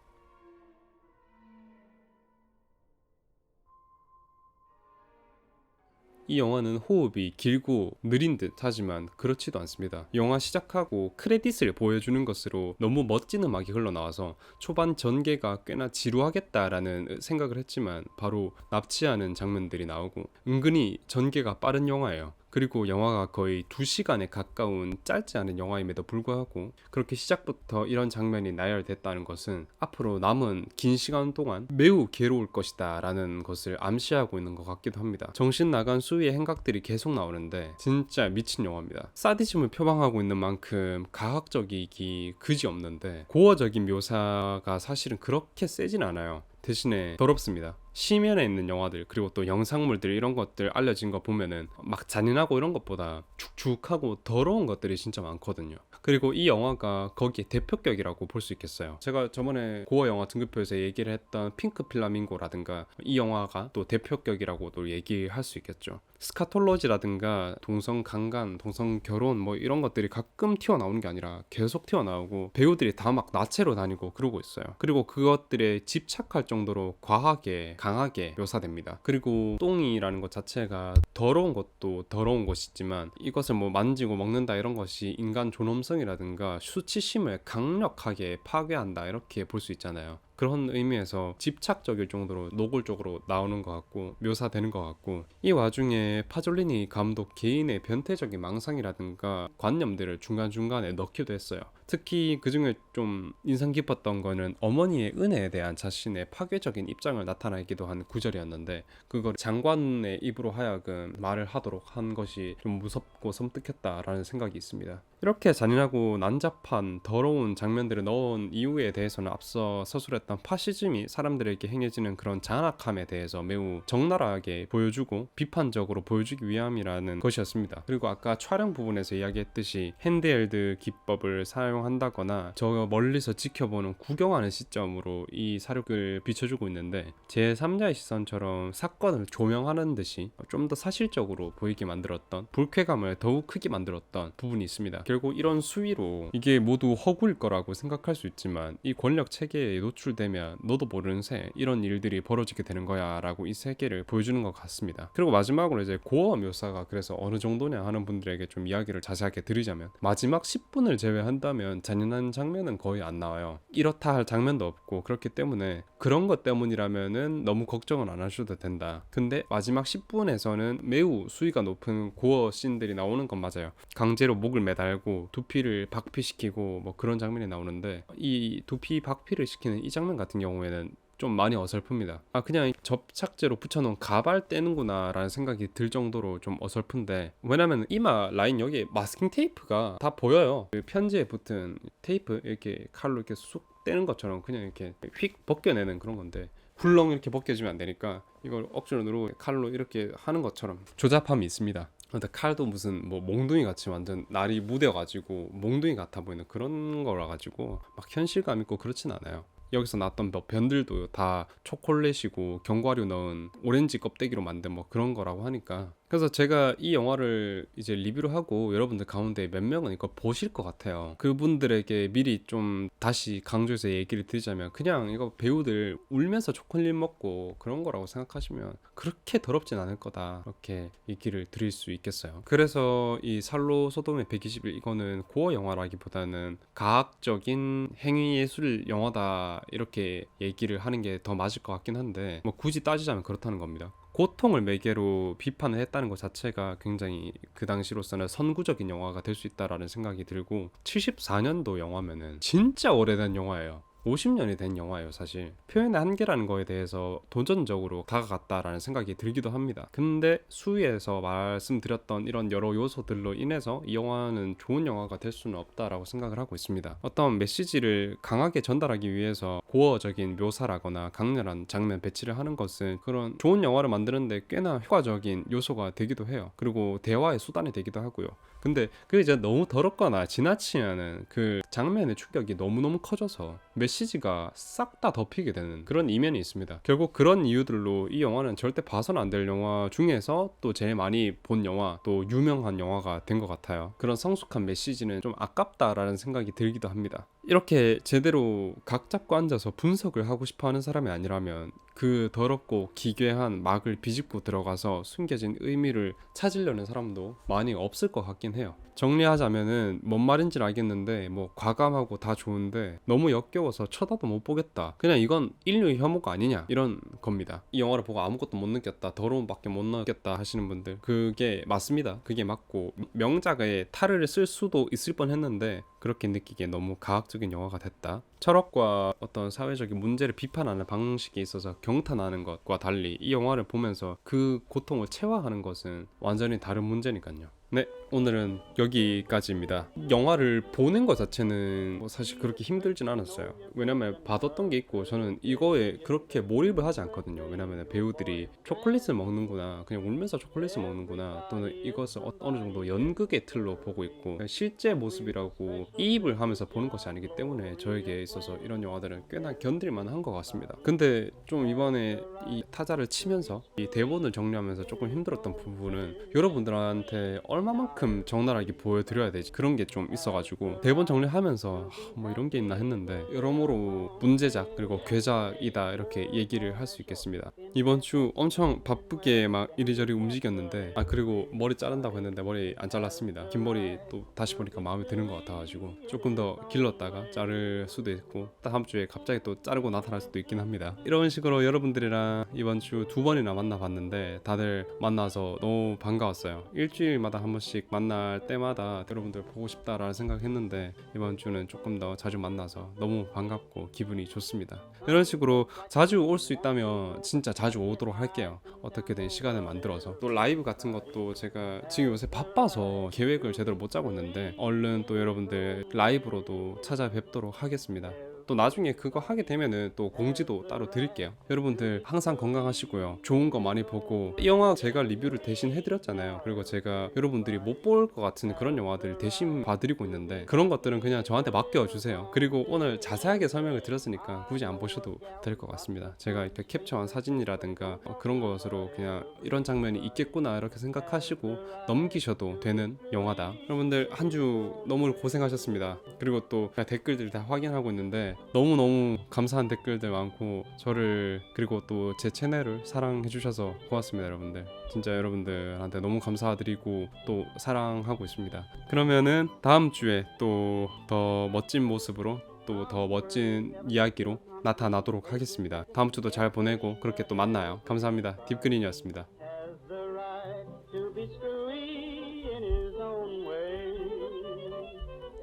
이 영화는 호흡이 길고 느린 듯 하지만 그렇지도 않습니다. 영화 시작하고 크레딧을 보여주는 것으로 너무 멋진 음악이 흘러나와서 초반 전개가 꽤나 지루하겠다라는 생각을 했지만, 바로 납치하는 장면들이 나오고 은근히 전개가 빠른 영화예요. 그리고 영화가 거의 2시간에 가까운 짧지 않은 영화임에도 불구하고 그렇게 시작부터 이런 장면이 나열됐다는 것은 앞으로 남은 긴 시간 동안 매우 괴로울 것이다 라는 것을 암시하고 있는 것 같기도 합니다. 정신 나간 수위의 행각들이 계속 나오는데 진짜 미친 영화입니다. 사디즘을 표방하고 있는 만큼 가학적이기 그지없는데, 고어적인 묘사가 사실은 그렇게 세진 않아요. 대신에 더럽습니다. 시면에 있는 영화들 그리고 또 영상물들 이런 것들 알려진 거 보면은 막 잔인하고 이런 것보다 축축하고 더러운 것들이 진짜 많거든요. 그리고 이 영화가 거기에 대표격이라고 볼 수 있겠어요. 제가 저번에 고어 영화 등급표에서 얘기를 했던 핑크 필라밍고라든가 이 영화가 또 대표격이라고도 얘기할 수 있겠죠. 스카톨로지라든가 동성 강간, 동성 결혼 뭐 이런 것들이 가끔 튀어나오는 게 아니라 계속 튀어나오고, 배우들이 다 막 나체로 다니고 그러고 있어요. 그리고 그것들에 집착할 정도로 과하게 강하게 묘사됩니다. 그리고 똥이라는 것 자체가 더러운 것도 더러운 것이지만, 이것을 뭐 만지고 먹는다 이런 것이 인간 존엄성이라든가 수치심을 강력하게 파괴한다 이렇게 볼 수 있잖아요. 그런 의미에서 집착적일 정도로 노골적으로 나오는 것 같고 묘사되는 것 같고, 이 와중에 파졸리니 감독 개인의 변태적인 망상이라든가 관념들을 중간중간에 넣기도 했어요. 특히 그중에 좀 인상 깊었던 거는 어머니의 은혜에 대한 자신의 파괴적인 입장을 나타내기도 한 구절이었는데, 그걸 장관의 입으로 하여금 말을 하도록 한 것이 좀 무섭고 섬뜩했다라는 생각이 있습니다. 이렇게 잔인하고 난잡한 더러운 장면들을 넣은 이유에 대해서는 앞서 서술했던 파시즘이 사람들에게 행해지는 그런 잔악함에 대해서 매우 적나라하게 보여주고 비판적으로 보여주기 위함이라는 것이었습니다. 그리고 아까 촬영 부분에서 이야기했듯이 핸드헬드 기법을 사용한다거나 저 멀리서 지켜보는 구경하는 시점으로 이 사력을 비춰주고 있는데, 제3자의 시선처럼 사건을 조명하는 듯이 좀 더 사실적으로 보이게 만들었던, 불쾌감을 더욱 크게 만들었던 부분이 있습니다. 결국 이런 수위로 이게 모두 허구일 거라고 생각할 수 있지만, 이 권력 체계에 노출되면 너도 모르는 새 이런 일들이 벌어지게 되는 거야 라고 이 세계를 보여주는 것 같습니다. 그리고 마지막으로 이제 고어 묘사가 그래서 어느 정도냐 하는 분들에게 좀 이야기를 자세하게 드리자면, 마지막 10분을 제외한다면 보면 잔인한 장면은 거의 안 나와요. 이렇다 할 장면도 없고, 그렇기 때문에 그런 것 때문이라면은 너무 걱정은 안 하셔도 된다. 근데 마지막 10분에서는 매우 수위가 높은 고어 씬들이 나오는 건 맞아요. 강제로 목을 매달고 두피를 박피시키고 뭐 그런 장면이 나오는데, 이 두피 박피를 시키는 이 장면 같은 경우에는 좀 많이 어설픕니다. 그냥 접착제로 붙여놓은 가발 떼는구나 라는 생각이 들 정도로 좀 어설픈데, 왜냐면 이마 라인 여기에 마스킹 테이프가 다 보여요. 그 편지에 붙은 테이프 이렇게 칼로 이렇게 쑥 떼는 것처럼 그냥 이렇게 휙 벗겨내는 그런 건데, 훌렁 이렇게 벗겨지면 안 되니까 이걸 억지로 누르고 칼로 이렇게 하는 것처럼 조잡함이 있습니다. 근데 칼도 무슨 뭐 몽둥이 같이 완전 날이 무뎌가지고 몽둥이 같아 보이는 그런 거라 가지고 막 현실감 있고 그렇진 않아요. 여기서 나왔던 뭐 변들도 다 초콜릿이고 견과류 넣은 오렌지 껍데기로 만든 뭐 그런 거라고 하니까, 그래서 제가 이 영화를 이제 리뷰를 하고 여러분들 가운데 몇 명은 이걸 보실 것 같아요. 그분들에게 미리 좀 다시 강조해서 얘기를 드리자면, 그냥 이거 배우들 울면서 초콜릿 먹고 그런 거라고 생각하시면 그렇게 더럽진 않을 거다, 이렇게 얘기를 드릴 수 있겠어요. 그래서 이 살로 소돔의 120일, 이거는 고어 영화라기보다는 과학적인 행위예술 영화다, 이렇게 얘기를 하는 게 더 맞을 것 같긴 한데, 뭐 굳이 따지자면 그렇다는 겁니다. 고통을 매개로 비판을 했다는 것 자체가 굉장히 그 당시로서는 선구적인 영화가 될 수 있다라는 생각이 들고, 74년도 영화면은 진짜 오래된 영화예요. 50년이 된 영화예요. 사실 표현의 한계라는 거에 대해서 도전적으로 다가갔다라는 생각이 들기도 합니다. 근데 수위에서 말씀드렸던 이런 여러 요소들로 인해서 이 영화는 좋은 영화가 될 수는 없다라고 생각을 하고 있습니다. 어떤 메시지를 강하게 전달하기 위해서 고어적인 묘사라거나 강렬한 장면 배치를 하는 것은 그런 좋은 영화를 만드는데 꽤나 효과적인 요소가 되기도 해요. 그리고 대화의 수단이 되기도 하고요. 근데 그게 이제 너무 더럽거나 지나치면은 그 장면의 충격이 너무너무 커져서 메시지가 싹 다 덮이게 되는 그런 이면이 있습니다. 결국 그런 이유들로 이 영화는 절대 봐서는 안 될 영화 중에서 또 제일 많이 본 영화, 또 유명한 영화가 된 것 같아요. 그런 성숙한 메시지는 좀 아깝다라는 생각이 들기도 합니다. 이렇게 제대로 각 잡고 앉아서 분석을 하고 싶어 하는 사람이 아니라면 그 더럽고 기괴한 막을 비집고 들어가서 숨겨진 의미를 찾으려는 사람도 많이 없을 것 같긴 해요. 정리하자면은 뭔 말인지는 알겠는데 뭐 과감하고 다 좋은데 너무 역겨워서 쳐다도 못 보겠다, 그냥 이건 인류의 혐오가 아니냐, 이런 겁니다. 이 영화를 보고 아무것도 못 느꼈다, 더러움밖에 못 느꼈다 하시는 분들, 그게 맞습니다. 그게 맞고 명작에 탈을 쓸 수도 있을 뻔했는데 그렇게 느끼기에 너무 과학적인 영화가 됐다. 철학과 어떤 사회적인 문제를 비판하는 방식에 있어서 경탄하는 것과 달리 이 영화를 보면서 그 고통을 체화하는 것은 완전히 다른 문제니까요. 네, 오늘은 여기까지입니다. 영화를 보는 것 자체는 뭐 사실 그렇게 힘들진 않았어요. 왜냐면 받았던 게 있고, 저는 이거에 그렇게 몰입을 하지 않거든요. 왜냐면 배우들이 초콜릿을 먹는구나, 그냥 울면서 초콜릿을 먹는구나, 또는 이것을 어느 정도 연극의 틀로 보고 있고 실제 모습이라고 이입을 하면서 보는 것이 아니기 때문에 저에게 있어서 이런 영화들은 꽤나 견딜만 한 것 같습니다. 근데 좀 이번에 이 타자를 치면서 이 대본을 정리하면서 조금 힘들었던 부분은, 여러분들한테 얼마만큼 적나라하게 보여드려야 되지, 그런 게 좀 있어가지고 대본 정리하면서 뭐 이런 게 있나 했는데 여러모로 문제작 그리고 괴작이다, 이렇게 얘기를 할 수 있겠습니다. 이번 주 엄청 바쁘게 막 이리저리 움직였는데, 그리고 머리 자른다고 했는데 머리 안 잘랐습니다. 긴 머리 또 다시 보니까 마음에 드는 것 같아가지고 조금 더 길렀다가 자를 수도 있고, 다음 주에 갑자기 또 자르고 나타날 수도 있긴 합니다. 이런 식으로 여러분들이랑 이번 주 2번이나 만나봤는데 다들 만나서 너무 반가웠어요. 일주일마다 한 번씩 만날 때마다 여러분들 보고 싶다라는 생각했는데 이번 주는 조금 더 자주 만나서 너무 반갑고 기분이 좋습니다. 이런 식으로 자주 올 수 있다면 진짜 자주 오도록 할게요. 어떻게든 시간을 만들어서. 또 라이브 같은 것도 제가 지금 요새 바빠서 계획을 제대로 못 짜고 있는데 얼른 또 여러분들 라이브로도 찾아뵙도록 하겠습니다. 또 나중에 그거 하게 되면은 또 공지도 따로 드릴게요. 여러분들 항상 건강하시고요. 좋은 거 많이 보고, 이 영화 제가 리뷰를 대신 해드렸잖아요. 그리고 제가 여러분들이 못 볼 것 같은 그런 영화들 대신 봐드리고 있는데 그런 것들은 그냥 저한테 맡겨주세요. 그리고 오늘 자세하게 설명을 드렸으니까 굳이 안 보셔도 될 것 같습니다. 제가 이렇게 캡처한 사진이라든가 그런 것으로 그냥 이런 장면이 있겠구나 이렇게 생각하시고 넘기셔도 되는 영화다. 여러분들 한 주 너무 고생하셨습니다. 그리고 또 댓글들 다 확인하고 있는데 너무너무 감사한 댓글들 많고 저를 그리고 또 제 채널을 사랑해 주셔서 고맙습니다 여러분들. 진짜 여러분들한테 너무 감사드리고 또 사랑하고 있습니다. 그러면은 다음 주에 또 더 멋진 모습으로 또 더 멋진 이야기로 나타나도록 하겠습니다. 다음 주도 잘 보내고 그렇게 또 만나요. 감사합니다. 딥그린이었습니다. Has the right to be screwy in his own way.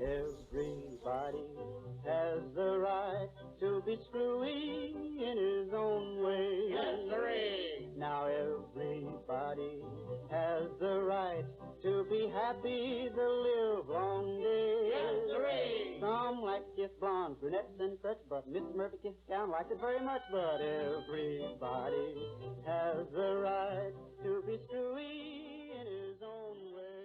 Everybody has the right to be screwy in his own way. Yes, sirree. Now everybody has the right to be happy the live long day. Yes, sirree. Some like kiss blondes, brunettes, and such, but Miss Murphy kissed down liked it very much. But everybody has the right to be screwy in his own way.